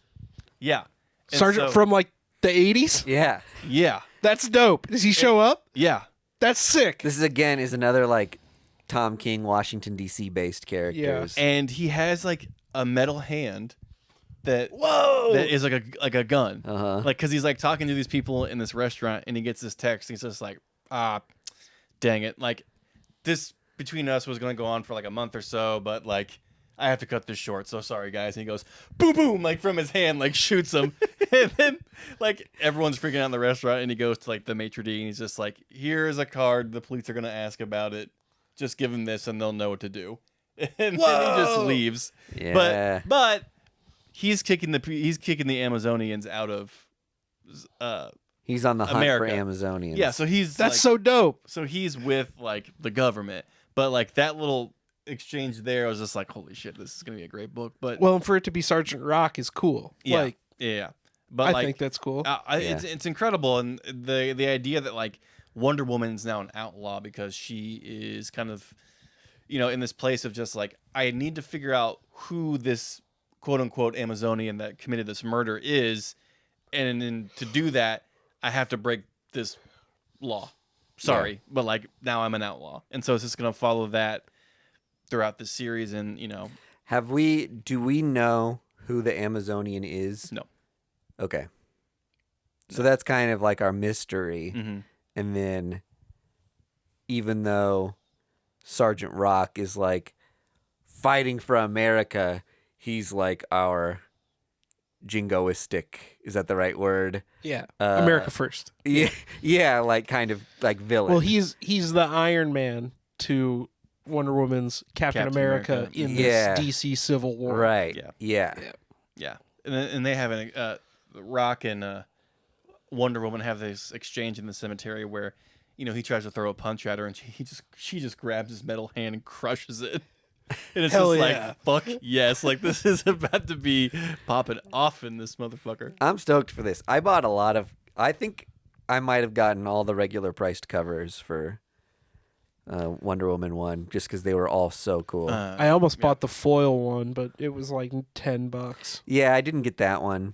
Yeah. And Sergeant from like the 80s? Yeah. Yeah. That's dope. Does he show up? Yeah. That's sick. This is another like Tom King, Washington D.C. based characters. And he has like a metal hand that is like a gun. Uh-huh. Like, because he's like talking to these people in this restaurant, and he gets this text. And he's just like, dang it! Like, this between us was going to go on for like a month or so, but like, I have to cut this short. So sorry, guys. And he goes, boom, boom, like from his hand, like shoots him, and then like everyone's freaking out in the restaurant, and he goes to like the maitre d', and he's just like, here's a card. The police are going to ask about it. Just give him this, and they'll know what to do. And then he just leaves. Yeah. But he's kicking the Amazonians out of. He's on the hunt America. for Amazonians. Yeah, so That's like, so dope. So he's with like the government, but like that little exchange there, I was just like, holy shit, this is gonna be a great book. But Well, and for it to be Sergeant Rock is cool. yeah, Like, yeah. But I like, think that's cool. it's incredible, and the idea that like Wonder Woman's now an outlaw because she is kind of, in this place of just like, I need to figure out who this quote unquote Amazonian that committed this murder is, and then to do that, I have to break this law. Sorry, but like now I'm an outlaw, and so it's just gonna follow that throughout the series, and do we know who the Amazonian is? No. Okay. So that's kind of like our mystery. Mm-hmm. And then even though Sergeant Rock is like fighting for America, he's like our jingoistic, is that the right word? Yeah. America first. Yeah, like kind of like villain. Well, he's the Iron Man to Wonder Woman's Captain America in this DC Civil War. Right. Yeah. And they have Rock and Wonder Woman have this exchange in the cemetery where, he tries to throw a punch at her, and she just grabs his metal hand and crushes it. And it's Hell just yeah. like, fuck yes, like this is about to be popping off in this motherfucker. I'm stoked for this. I bought I think I might have gotten all the regular priced covers for Wonder Woman 1 just because they were all so cool. I almost bought the foil one, but it was like $10. Yeah, I didn't get that one.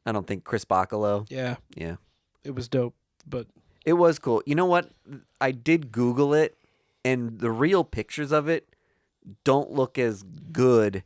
I don't think Chris Bacalo. Yeah. Yeah. It was dope, but It was cool. You know what? I did Google it, and the real pictures of it don't look as good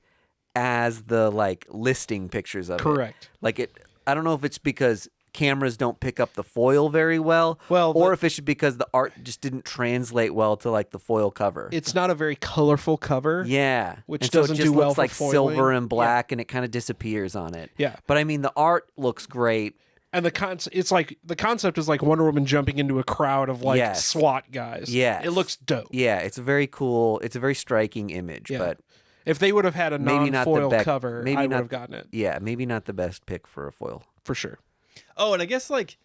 as the like listing pictures of it. correct. Like I don't know if it's because cameras don't pick up the foil very well, Well, or if it's because the art just didn't translate well to like the foil cover. It's not a very colorful cover. Yeah, Which and so doesn't it just do well looks for like foiling. silver and black, and it kind of disappears on it. Yeah. But I mean, the art looks great. And the concept is like Wonder Woman jumping into a crowd of like Yes. SWAT guys. Yes. It looks dope. Yeah, it's a very cool. It's a very striking image. Yeah. But If they would have had a maybe not the non-foil bec- cover, maybe I would not- have gotten it yeah, maybe not the best pick for a foil. for sure. Oh, and I guess like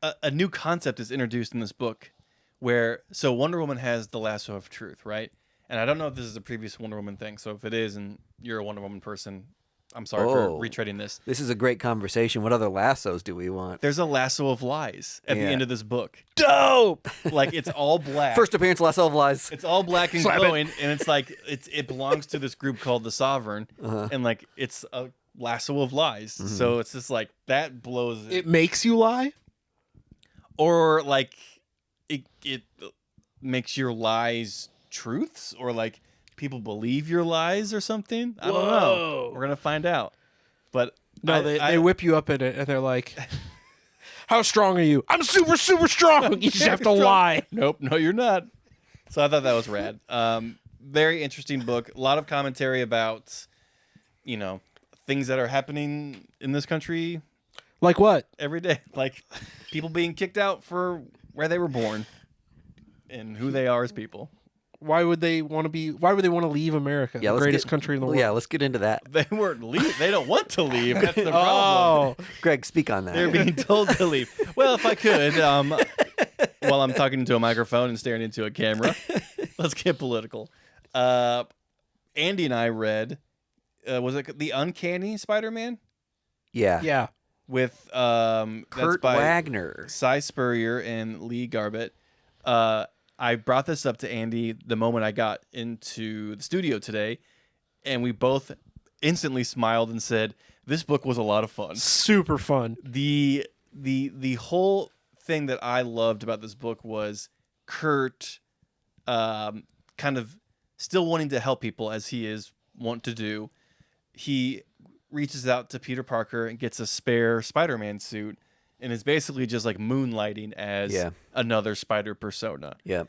a new concept is introduced in this book where Wonder Woman has the lasso of truth, right? And I don't know if this is a previous Wonder Woman thing. So if it is and you're a Wonder Woman person, I'm sorry for retreading this. This is a great conversation. What other lassos do we want? There's a lasso of lies at the Yeah. end of this book. Dope. Like it's all black. First appearance, lasso of lies. It's all black and Slap it. glowing, and it's like it belongs to this group called the Sovereign, and like it's a lasso of lies. So it's just like that blows It makes you lie? or like it makes your lies truths, or like people believe your lies or something. I don't know. Whoa. We're gonna find out. But No, they whip you up in it and they're like, how strong are you? I'm super, super strong. You just have to lie. Nope, no, you're not. So I thought that was rad. Very interesting book. A lot of commentary about, things that are happening in this country Like what? every day, like people being kicked out for where they were born and who they are as people. Why would they want to leave America, the greatest country in the world? Yeah, let's get into that. They weren't leave. They don't want to leave. That's the problem. Oh, Greg, speak on that. They're being told to leave. Well, if I could, while I'm talking into a microphone and staring into a camera, let's get political. Andy and I read, was it the Uncanny Spider-Man? yeah. yeah. with Kurt that's by Wagner, Cy Spurrier, and Lee Garbett. I brought this up to Andy the moment I got into the studio today, and we both instantly smiled and said, "This book was a lot of fun." Super fun. The whole thing that I loved about this book was Kurt kind of still wanting to help people as he is wont to do. He reaches out to Peter Parker and gets a spare Spider-Man suit and is basically just like moonlighting as another Spider persona. Yep.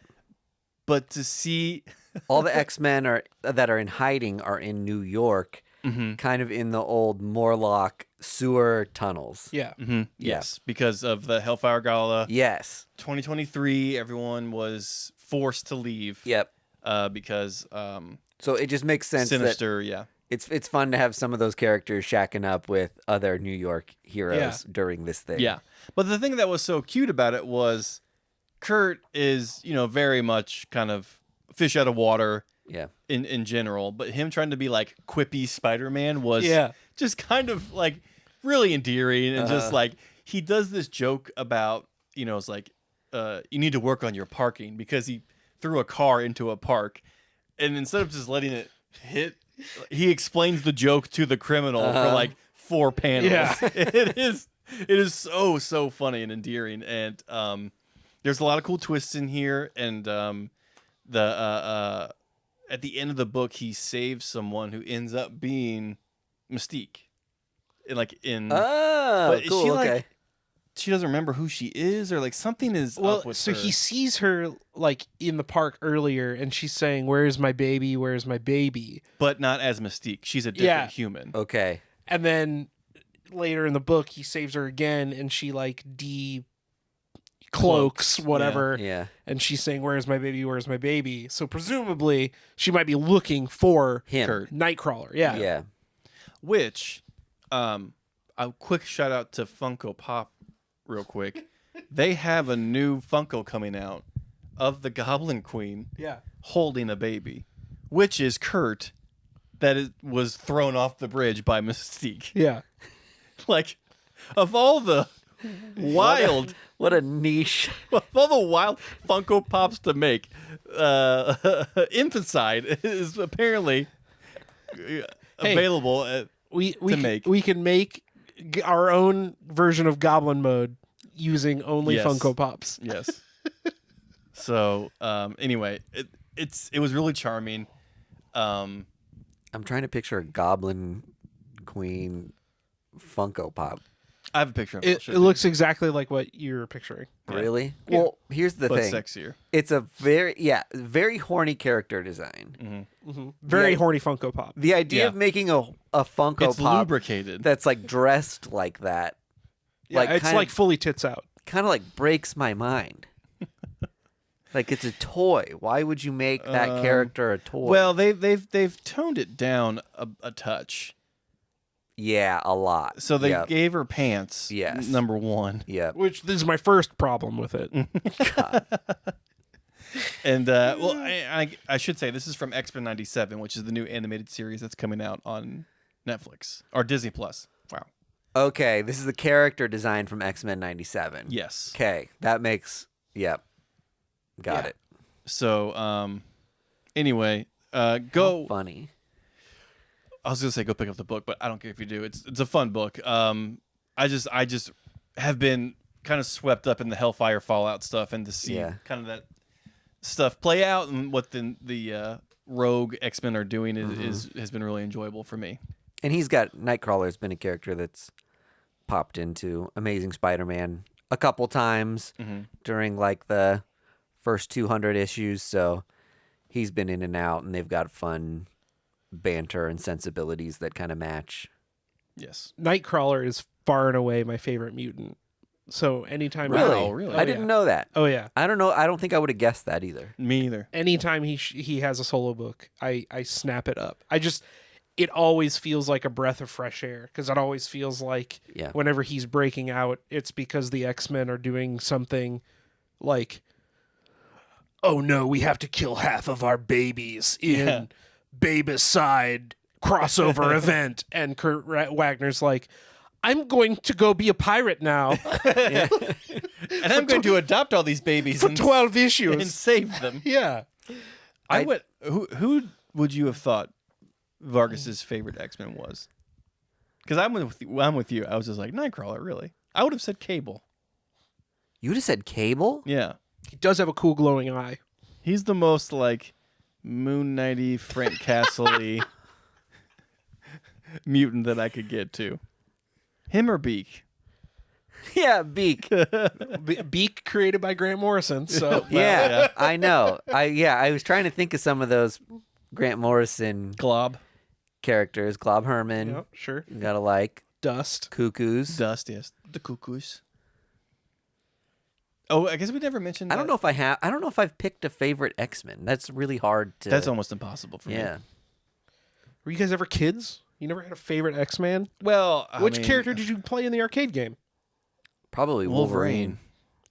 But to see all the X-Men that are in hiding are in New York, kind of in the old Morlock sewer tunnels. Yeah. Yes, because of the Hellfire Gala. Yes. 2023, everyone was forced to leave. Yep. Because so it just makes sense. Sinister, It's fun to have some of those characters shacking up with other New York heroes during this thing. Yeah. But the thing that was so cute about it was Kurt is, very much kind of fish out of water in general. But him trying to be like quippy Spider-Man was just kind of like really endearing. And just like he does this joke about, it's like you need to work on your parking because he threw a car into a park. And instead of just letting it hit, he explains the joke to the criminal for like 4 panels. Yeah. It is so funny and endearing, and there's a lot of cool twists in here. And at the end of the book, he saves someone who ends up being Mystique. But cool. Okay. She doesn't remember who she is, or like something is up with her. He sees her like in the park earlier, and she's saying, "Where's my baby? Where's my baby?" But not as Mystique. She's a different human. Okay. And then later in the book, he saves her again, and she like cloaks whatever. Yeah. And she's saying, "Where's my baby? Where's my baby?" So presumably, she might be looking for him, Kurt. Nightcrawler. Yeah. Yeah. Which, a quick shout out to Funko Pop. Real quick, they have a new Funko coming out of the Goblin Queen holding a baby, which is Kurt that was thrown off the bridge by Mystique. Yeah. Like, of all the wild... What a niche. Of all the wild Funko Pops to make, Infanticide is apparently available to make. We can make our own version of Goblin Mode using only Funko Pops. Yes. So anyway, it was really charming. I'm trying to picture a Goblin Queen Funko Pop. I have a picture of it. It looks exactly like what you're picturing. Really? Yeah. Well, here's the but thing. Sexier. It's a very horny character design. Very horny Funko Pop. The idea of making a Funko it's Pop lubricated. that's like dressed like that, Yeah, it's like fully tits out. kind of like breaks my mind. Like it's a toy. Why would you make that character a toy? Well, they've toned it down a touch. Yeah, a lot. So they gave her pants. Yes. Number one. Yeah. Which this is my first problem with it. And well, I should say this is from X-Men '97, which is the new animated series that's coming out on Netflix or Disney Plus. Wow. Okay, this is the character design from X-Men '97. Yes. Okay, that makes got it. So anyway, How go. funny. I was gonna say go pick up the book, but I don't care if you do. It's a fun book. I just have been kind of swept up in the Hellfire Fallout stuff, and to see kind of that stuff play out and what the rogue X-Men are doing has been really enjoyable for me. And Nightcrawler's been a character that's popped into Amazing Spider-Man a couple times during like the first 200 issues, so he's been in and out, and they've got fun banter and sensibilities that kind of match. Yes. Nightcrawler is far and away my favorite mutant. So anytime Really? I didn't know that. Oh yeah. I don't know. I don't think I would have guessed that either. Me either. Anytime he has a solo book, I snap it up. It always feels like a breath of fresh air, because it always feels like whenever he's breaking out, it's because the X-Men are doing something like, oh no, we have to kill half of our babies in Babicide crossover event. And Kurt Wagner's like, I'm going to go be a pirate now Yeah. And I'm going to adopt all these babies for and 12 issues. and save them. Yeah. I would. Who would you have thought Vargas's favorite X-Men was? Because I'm with you. I was just like Nightcrawler. Really, I would have said Cable. You would have said Cable? Yeah, He does have a cool glowing eye. he's the most like Moon Knighty, Frank Castle-y mutant that I could get to. Him or Beak? Yeah, Beak. Beak created by Grant Morrison. So Yeah, I know. I was trying to think of some of those Grant Morrison Glob, characters. Glob Herman. Yep, sure. Gotta like. Dust. Cuckoos. Dust, yes, the Cuckoos. Oh, I guess we never mentioned. I don't know if I have. I don't know if I've picked a favorite X-Men. That's really hard to. That's almost impossible for me. Yeah. Were you guys ever kids? You never had a favorite X-Man? Well, Which character did you play in the arcade game? Probably Wolverine.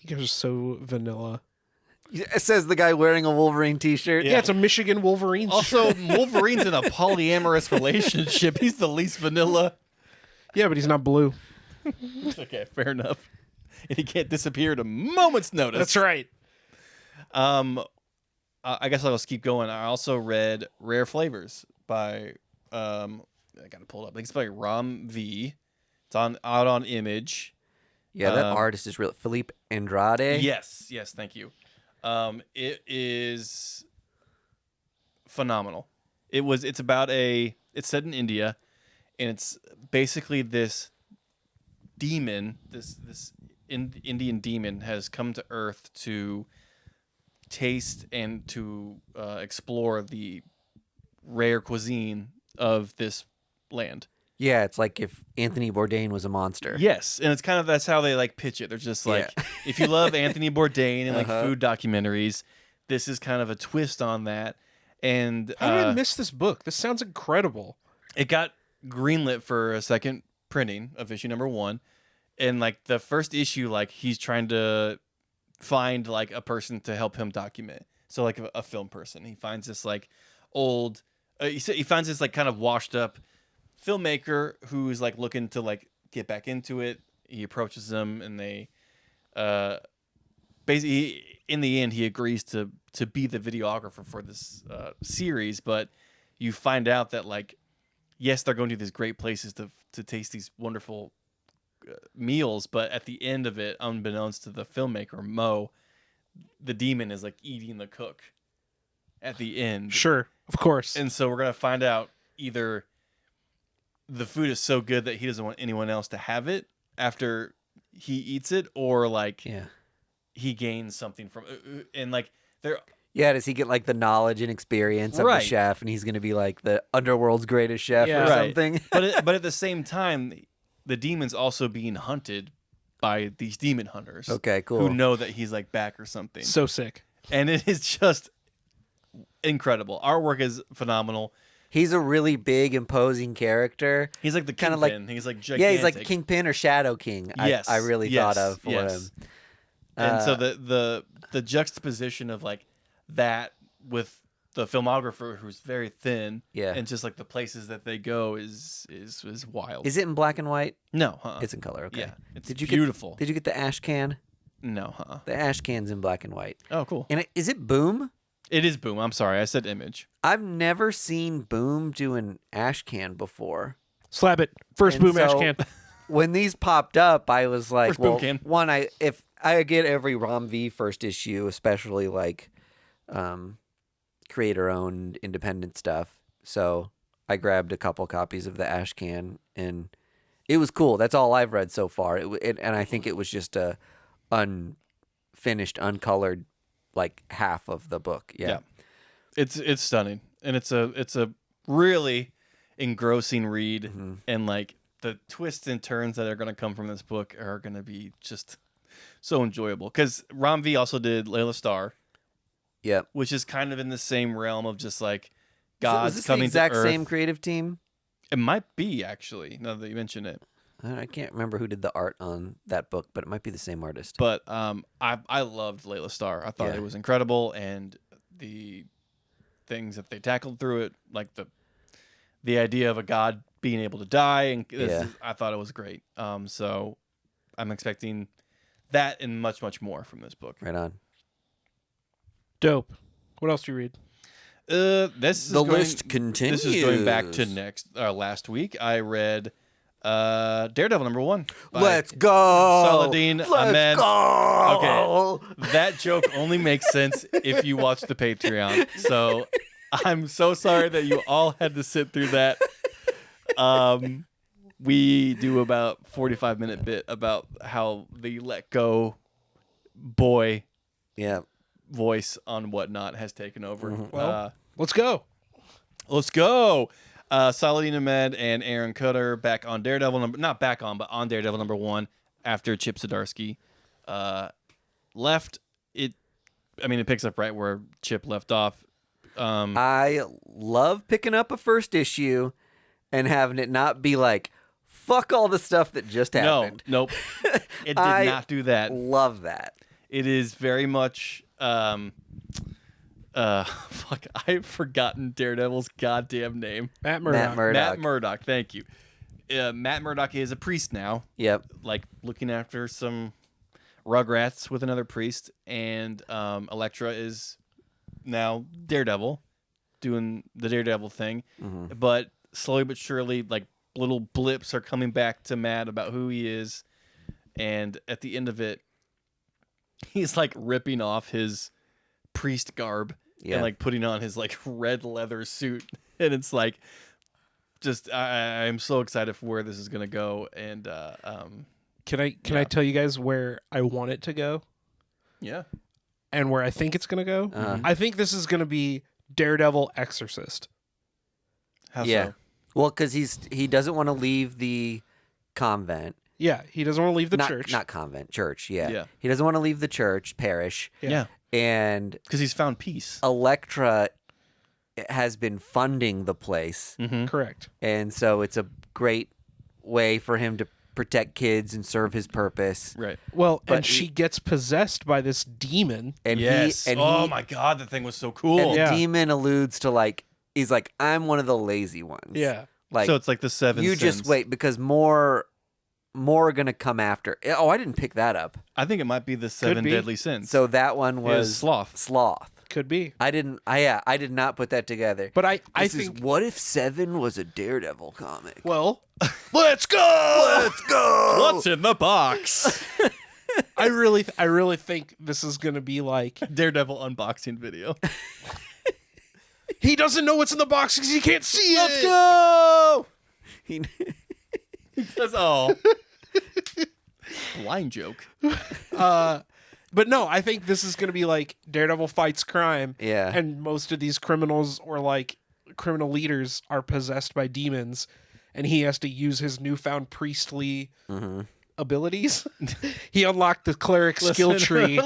You guys are so vanilla. It says the guy wearing a Wolverine T-shirt. Yeah, it's a Michigan Wolverine. Also, Wolverine's in a polyamorous relationship. He's the least vanilla. Yeah, but he's not blue. Okay, fair enough. And he can't disappear at a moment's notice. That's right. I guess I'll just keep going. I also read Rare Flavors by I gotta pull it up. I think it's by Ram V. It's out on Image. Yeah, that artist is real. Philippe Andrade. Yes, thank you. It is phenomenal. It's set in India, and it's basically this demon, this Indian demon has come to Earth to taste and to explore the rare cuisine of this land. Yeah, it's like if Anthony Bourdain was a monster. Yes, and it's kind of that's how they like pitch it. They're just like, if you love Anthony Bourdain and like food documentaries, this is kind of a twist on that. And How did I miss this book? This sounds incredible. it got greenlit for a second printing of issue number 1, and like the first issue, like he's trying to find like a person to help him document. So like a film person, he finds this like old, he finds this like kind of washed up filmmaker who's like looking to like get back into it. He approaches them, and they basically in the end he agrees to be the videographer for this series. But you find out that like, yes, they're going to these great places to taste these wonderful meals, but at the end of it, unbeknownst to the filmmaker Mo, the demon is like eating the cook at the end. Sure, of course. And so we're gonna find out either the food is so good that he doesn't want anyone else to have it after he eats it, or like he gains something from and like there. Yeah, does he get like the knowledge and experience of the chef, and he's going to be like the underworld's greatest chef or something? But at the same time, the demon's also being hunted by these demon hunters. Okay, cool. Who know that he's like back or something. So sick. And it is just incredible. Artwork is phenomenal. He's a really big, imposing character. He's like the kind of Kingpin. He's like gigantic. Yeah, he's like Kingpin or Shadow King. Yes, I really thought of for him. And so the juxtaposition of like that with the filmographer who's very thin, and just like the places that they go is wild. Is it in black and white? No, It's in color. Okay. Yeah, it's beautiful. Did you get the ash can? No, The ash can's in black and white. Oh, cool. And is it Boom? It is Boom. I'm sorry, I said Image. I've never seen Boom do an ash can before. Slap it. First Boom ash can. When these popped up, I was like, First Boom can. One, if I get every Rom V first issue, especially like creator-owned independent stuff. So I grabbed a couple copies of the ash can, and it was cool. That's all I've read so far. And I think it was just a unfinished, uncolored, like half of the book. Yeah. It's stunning, and it's a really engrossing read, and like the twists and turns that are going to come from this book are going to be just so enjoyable. Because Ram V also did Layla Starr, which is kind of in the same realm of just like God's coming to Earth. The exact same creative team? It might be, actually, now that you mention it. I can't remember who did the art on that book, but it might be the same artist. But I loved Layla Starr. I thought it was incredible, and the things that they tackled through it, like the idea of a god being able to die, and I thought it was great. So I'm expecting that and much, much more from this book. Right on. Dope. What else do you read? List continues. This is going back to last week. I read Daredevil #1. Let's go. Saladin Ahmed. Go. Okay, that joke only makes sense if you watch the Patreon. So I'm so sorry that you all had to sit through that. We do about 45-minute bit about how the let go boy voice on Whatnot has taken over. Well, let's go. Let's go. Saladin Ahmed and Aaron Cutter back on Daredevil on Daredevil #1 after Chip Zdarsky left. It picks up right where Chip left off. I love picking up a first issue and having it not be like, fuck all the stuff that just happened. Nope. It did not do that. Love that. It is very much fuck, I've forgotten Daredevil's goddamn name. Matt Murdock. Matt Murdock, thank you. Matt Murdock is a priest now. Yep. Like looking after some Rugrats with another priest, and Elektra is now Daredevil, doing the Daredevil thing. Mm-hmm. But slowly but surely, like little blips are coming back to Matt about who he is, and at the end of it, he's like ripping off his priest garb and like putting on his like red leather suit, and it's like just I'm so excited for where this is gonna go. And can I tell you guys where I want it to go? Yeah. And where I think it's gonna go? I think this is gonna be Daredevil Exorcist. How so? Well, because he doesn't want to leave the convent. Yeah, he doesn't want to leave the church. Not convent, church. Yeah. He doesn't want to leave the church, parish. Yeah. And because he's found peace. Elektra has been funding the place. Mm-hmm. Correct. And so it's a great way for him to protect kids and serve his purpose. Right. Well, and she gets possessed by this demon. And my God, that thing was so cool. And the demon alludes to he's like, I'm one of the lazy ones. Yeah. Like, so it's like the seven You sins. just wait, because more are going to come after. Oh, I didn't pick that up. I think it might be the seven deadly sins. So that one was Sloth. Could be. I did not put that together. But I think what if 7 was a Daredevil comic? Well, let's go. Let's go. What's in the box? I really think this is going to be like Daredevil unboxing video. He doesn't know what's in the box because he can't see it. Let's go. That's all. Line joke. But no, I think this is going to be like Daredevil fights crime. Yeah. And most of these criminals or like criminal leaders are possessed by demons, and he has to use his newfound priestly abilities. He unlocked the cleric skill tree.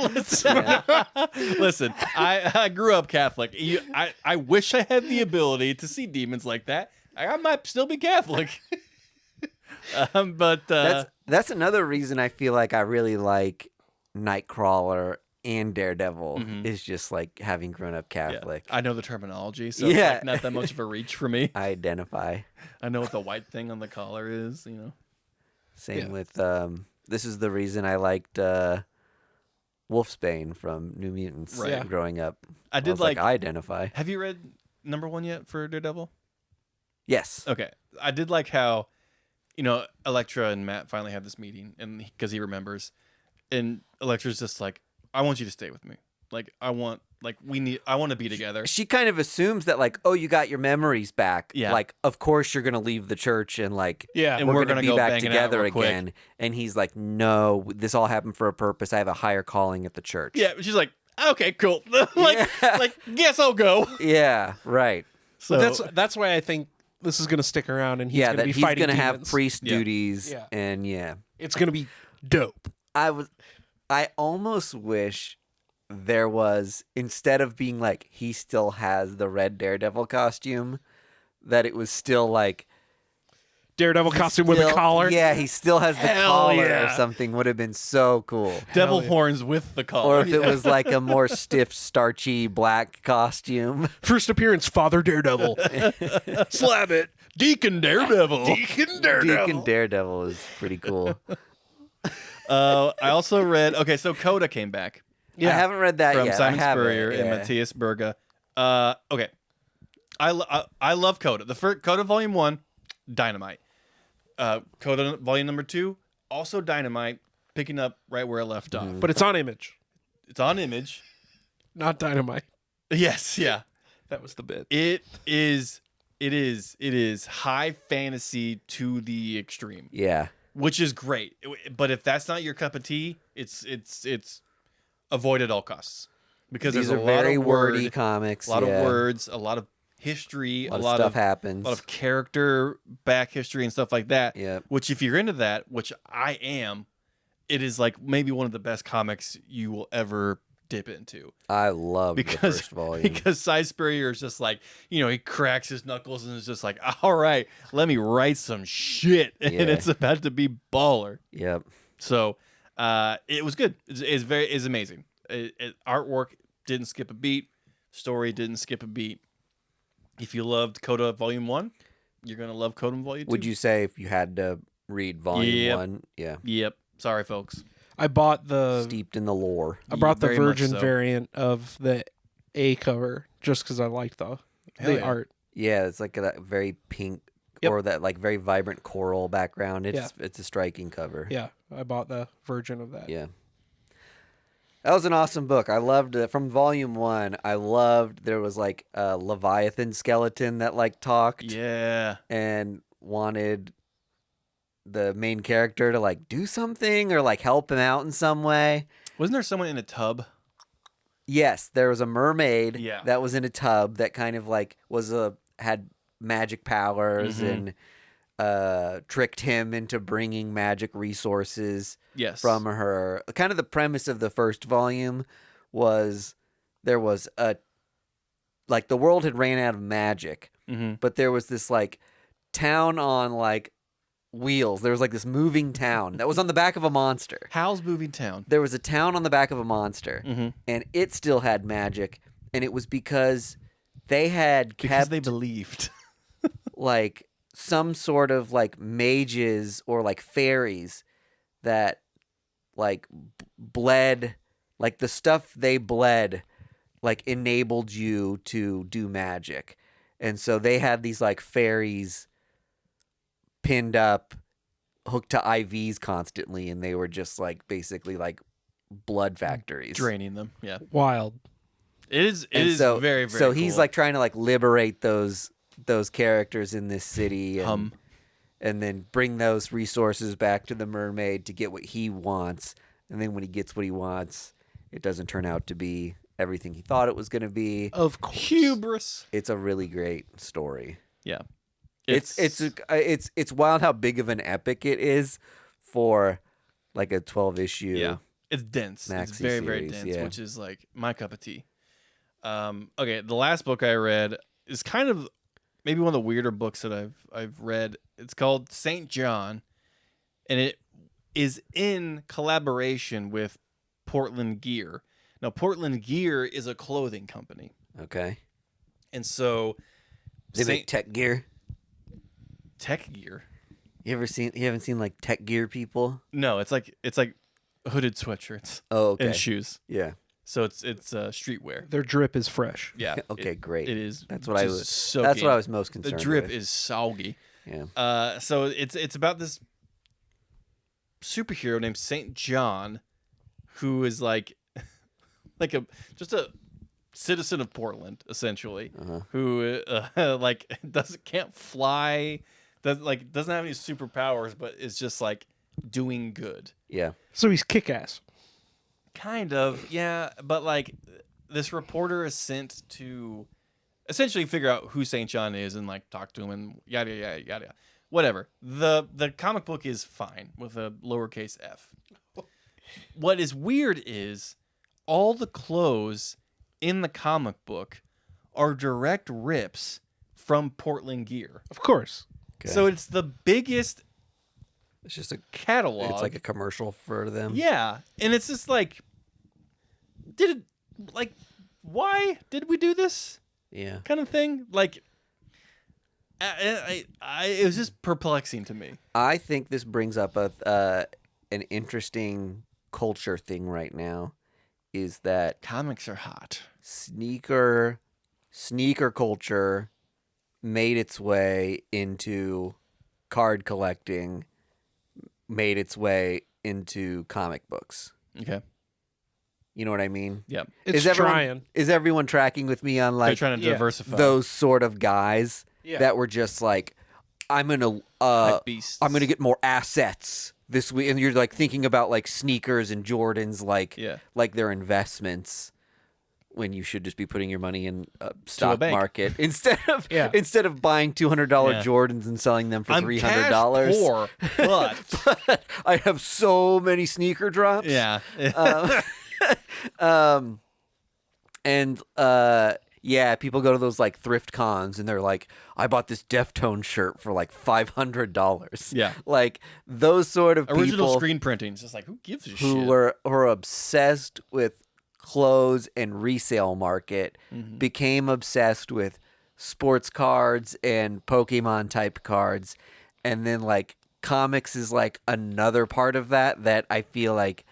Listen, I grew up Catholic. I wish I had the ability to see demons like that. I might still be Catholic. But that's another reason I feel like I really like Nightcrawler and Daredevil is just like having grown up Catholic. Yeah. I know the terminology, so it's like not that much of a reach for me. I identify. I know what the white thing on the collar is, you know. Same with this is the reason I liked Wolfsbane from New Mutants growing up. I identify. Have you read #1 yet for Daredevil? Yes. Okay. I did like how, Elektra and Matt finally have this meeting, and because he remembers, and Elektra's just like, I want you to stay with me. Like, I want to be together. She kind of assumes that you got your memories back. Yeah. Like, of course you're going to leave the church and and we're going to be go back together real quick. again. And he's like, no, this all happened for a purpose. I have a higher calling at the church. Yeah. She's like, okay, cool. Guess I'll go. Yeah. Right. So that's why I think this is going to stick around, and he's going to be fighting demons. He's going to have priest duties. Yeah. And it's going to be dope. I almost wish there was, instead of being like he still has the red Daredevil costume, that it was still like Daredevil costume with a collar. Yeah, he still has the collar or something. Would have been so cool. Devil horns with the collar. Or if it was like a more stiff, starchy black costume. First appearance, Father Daredevil. Slap it. Deacon Daredevil. Deacon Daredevil is pretty cool. I also read. Okay, so Coda came back. Yeah. I haven't read that from yet. Simon Spurrier and Matthias Berga. Okay, I love Coda. The first Coda Volume 1, dynamite. Coda Volume number 2, also dynamite. Picking up right where I left off. But it's on Image. It's on Image, not Dynamite. Yes, yeah. That was the bit. It is high fantasy to the extreme. Yeah. Which is great. But if that's not your cup of tea, it's avoid at all costs. Because these there's are a lot very of wordy comics. A lot of words, a lot of history, a lot of stuff happens. A lot of character back history and stuff like that. Yeah. Which if you're into that, which I am, it is like maybe one of the best comics you will ever dip into. I love the first volume. Because Cy Spurrier is just like, he cracks his knuckles and is just like, all right, let me write some shit. And it's about to be baller. Yep. So it was good. It's amazing. Artwork didn't skip a beat. Story didn't skip a beat. If you loved Coda Volume 1, you're going to love Coda Volume 2. Would you say if you had to read Volume 1? Yeah. Yep. Sorry, folks. I bought the steeped in the lore. I brought the Virgin variant of the A cover just because I liked the art. Yeah, it's like that very pink or that like very vibrant coral background. It's a striking cover. Yeah, I bought the Virgin of that. Yeah. That was an awesome book. I loved it. From Volume 1, I loved there was like a Leviathan skeleton that like talked. Yeah. And wanted the main character to like do something or like help him out in some way. Wasn't there someone in a tub? Yes, there was a mermaid that was in a tub that kind of like had magic powers and tricked him into bringing magic resources from her. Kind of the premise of the first volume was there was the world had ran out of magic, but there was this like town on like wheels. There was like this moving town that was on the back of a monster. How's moving town? There was a town on the back of a monster, and it still had magic, and it was because they had because they believed like some sort of like mages or like fairies that like bled, like the stuff they bled like enabled you to do magic. And so they had these like fairies pinned up, hooked to IVs constantly, and they were just like basically like blood factories, draining them. Yeah, wild. It is very, very. So cool. he's like trying to like liberate those characters in this city, and then bring those resources back to the mermaid to get what he wants. And then when he gets what he wants, it doesn't turn out to be everything he thought it was going to be. Of course, hubris. It's a really great story. Yeah. It's wild how big of an epic it is for like a 12 issue. Yeah, it's dense. It's very very dense, which is like my cup of tea. Okay, the last book I read is kind of maybe one of the weirder books that I've read. It's called St. John, and it is in collaboration with Portland Gear. Now, Portland Gear is a clothing company. Okay, and so they make tech gear. Tech gear. You haven't seen like tech gear people? No, it's like hooded sweatshirts. Oh, okay. And shoes. Yeah. So it's streetwear. Their drip is fresh. Yeah. Okay, great. It is. That's what I was most concerned with. The drip is soggy. Yeah. So it's about this superhero named St. John, who is like just a citizen of Portland, essentially, who can't fly, doesn't have any superpowers, but is just like doing good. Yeah. So he's kick-ass. Kind of, yeah. But like, this reporter is sent to essentially figure out who St. John is and like talk to him and yada yada yada. Whatever. The comic book is fine with a lowercase f. What is weird is all the clothes in the comic book are direct rips from Portland Gear. Of course. Okay. So it's the biggest. It's just a catalog. It's like a commercial for them. Yeah, and it's just like, why did we do this? Yeah. Kind of thing. Like, it was just perplexing to me. I think this brings up an interesting culture thing right now. Is that Comics are hot. sneaker culture made its way into card collecting, made its way into comic books. Okay. You know what I mean? Yeah. It's Is everyone tracking with me on They're like trying to diversify. those sort of guys that were just like, I'm gonna get more assets this week, and you're like thinking about like sneakers and Jordans like they're investments, when you should just be putting your money in a stock market instead of buying $200 Jordans and selling them for $300. Poor, but I have so many sneaker drops. Yeah. People go to those like thrift cons and they're like, I bought this Deftone shirt for like $500. Yeah. Like those sort of original people screen printing. It's just like, who gives a shit? who are obsessed with clothes and resale market became obsessed with sports cards and Pokemon type cards. And then like comics is like another part of that I feel like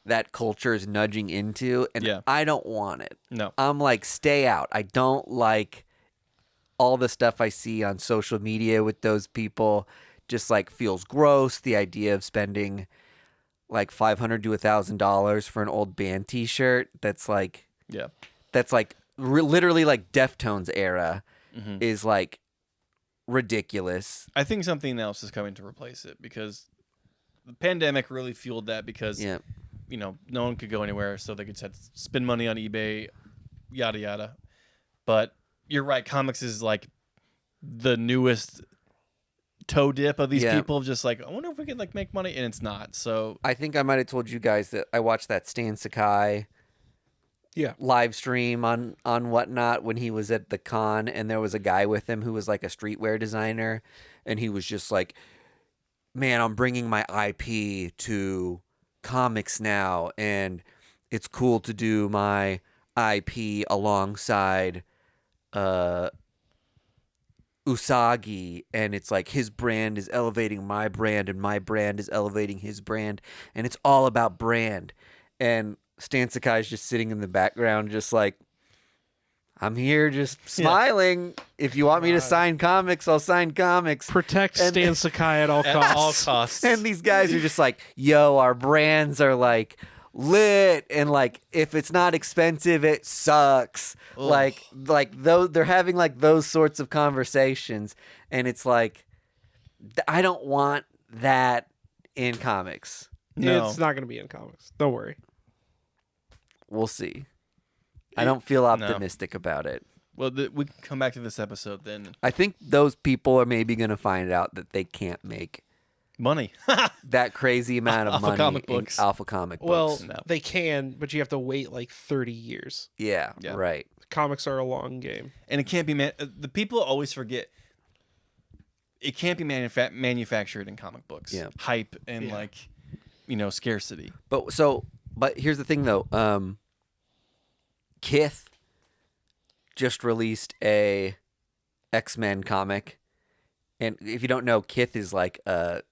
that culture is nudging into, and I don't want it. No. I'm like, stay out. I don't like all the stuff I see on social media with those people. Just like feels gross. The idea of spending like $500 to $1,000 for an old band T-shirt that's like literally like Deftones era is like ridiculous. I think something else is coming to replace it, because the pandemic really fueled that, because no one could go anywhere, so they could spend money on eBay, yada yada. But you're right, comics is like the newest toe dip of these people, just like, I wonder if we could like make money, and it's not. So I think I might have told you guys that I watched that Stan Sakai live stream on Whatnot when he was at the con, and there was a guy with him who was like a streetwear designer, and he was just like, man, I'm bringing my IP to comics now, and it's cool to do my IP alongside Usagi, and it's like his brand is elevating my brand and my brand is elevating his brand, and it's all about brand. And Stan Sakai's just sitting in the background just like, I'm here just smiling. If you want me to sign comics, I'll sign comics. Protect Stan Sakai at all costs. At all costs. And these guys are just like, yo, our brands are like lit, and like if it's not expensive, it sucks. Ugh. Like those, they're having like those sorts of conversations, and it's like, I don't want that in comics. No. It's not going to be in comics. Don't worry. We'll see. I don't feel optimistic about it. Well, we can come back to this episode then. I think those people are maybe going to find out that they can't make money that crazy amount of money comic books. in alpha comic books. Well, No. they can, but you have to wait like 30 years. Yeah, right. Comics are a long game. And it can't be the people always forget it can't be manufactured in comic books. Yeah. Hype and scarcity. But here's the thing though. Kith just released a X-Men comic, and if you don't know, Kith is like a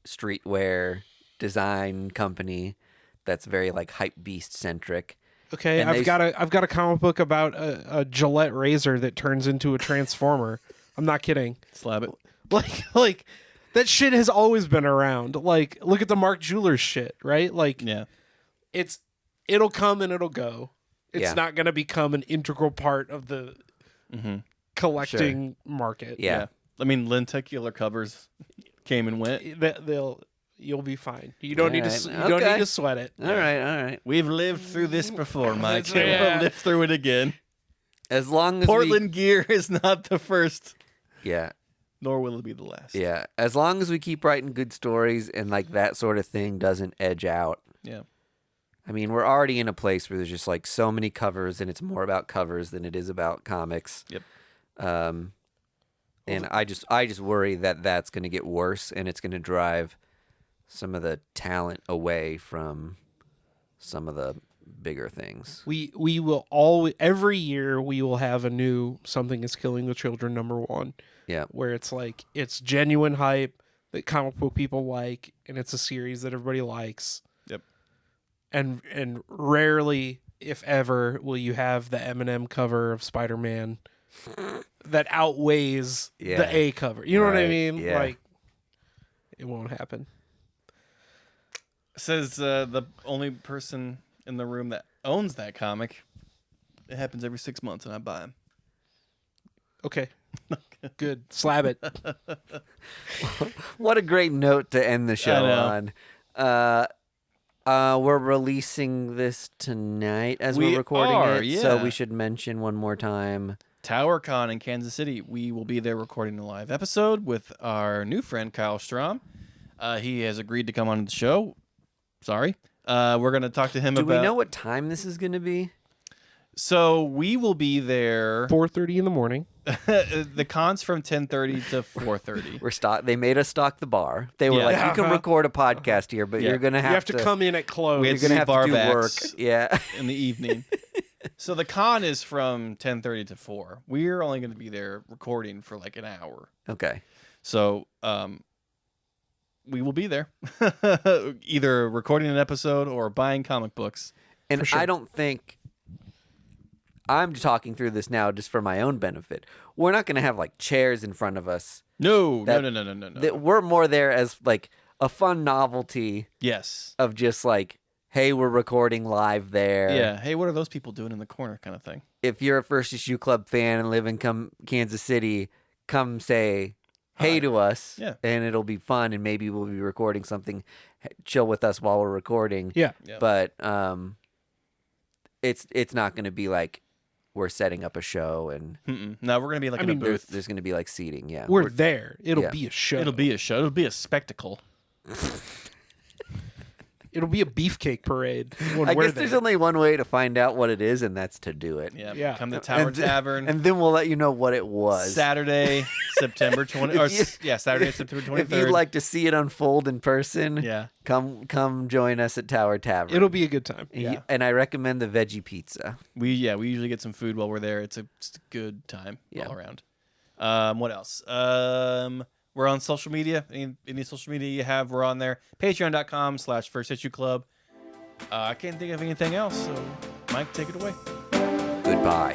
streetwear design company that's very like hype beast centric. Okay, And I've got a comic book about a Gillette razor that turns into a transformer. I'm not kidding. Slab it. Like that shit has always been around. Like, look at the Mark Jewelers shit, right? Like, it'll come and it'll go. It's not going to become an integral part of the collecting market. Yeah. I mean, lenticular covers came and went. You'll be fine. You don't need to. You Okay. don't need to sweat it. All right. We've lived through this before, Mike. Yeah. We'll live through it again. As long as Portland gear is not the first, yeah, nor will it be the last. yeah. As long as we keep writing good stories and like that sort of thing doesn't edge out. Yeah. I mean, we're already in a place where there's just like so many covers, and it's more about covers than it is about comics. Yep. And I just worry that that's going to get worse, and it's going to drive some of the talent away from some of the bigger things. We will always, every year we will have a new Something is Killing the Children #1. Yeah. Where it's like it's genuine hype that comic book people like, and it's a series that everybody likes. Yep. And rarely, if ever, will you have the Eminem cover of Spider-Man that outweighs the A cover. You know what I mean? Yeah. Like, it won't happen. Says the only person in the room that owns that comic. It happens every 6 months, and I buy them. Okay. Good. Slab it. What a great note to end the show on. We're releasing this tonight as we're recording it, so we should mention one more time. TowerCon in Kansas City. We will be there recording a live episode with our new friend Kyle Strom. He has agreed to come on the show. Sorry. We're going to talk to him about... Do we know what time this is going to be? So we will be there... 4:30 in the morning. The con's from 10:30 to 4:30. They made us stock the bar. They were like, you can record a podcast here, but you're going to have to come in at close. You're going to have to do work yeah. in the evening. So the con is from 10:30 to 4. We're only going to be there recording for like an hour. Okay. So we will be there. Either recording an episode or buying comic books. And I don't think... I'm talking through this now just for my own benefit. We're not going to have like chairs in front of us. No. We're more there as like a fun novelty. Yes. Of just like, hey, we're recording live there. Yeah. Hey, what are those people doing in the corner kind of thing? If you're a First Issue Club fan and live in Kansas City, come say hey to us. Yeah. And it'll be fun, and maybe we'll be recording something. Chill with us while we're recording. Yeah. But it's not going to be like we're setting up a show and no, we're gonna be like in a booth. There's gonna be like seating. Yeah, we're there. It'll be a show. It'll be a show. It'll be a spectacle. It'll be a beefcake parade. I guess there's only one way to find out what it is, and that's to do it. Yeah. Come to Tower Tavern, and then we'll let you know what it was. Saturday, September 20th. Saturday, September 23rd. If you'd like to see it unfold in person, yeah, come join us at Tower Tavern. It'll be a good time. Yeah, and I recommend the veggie pizza. We usually get some food while we're there. It's a good time all around. What else? We're on social media. Any social media you have, we're on there. Patreon.com/FirstIssueClub. I can't think of anything else, so Mike, take it away. Goodbye.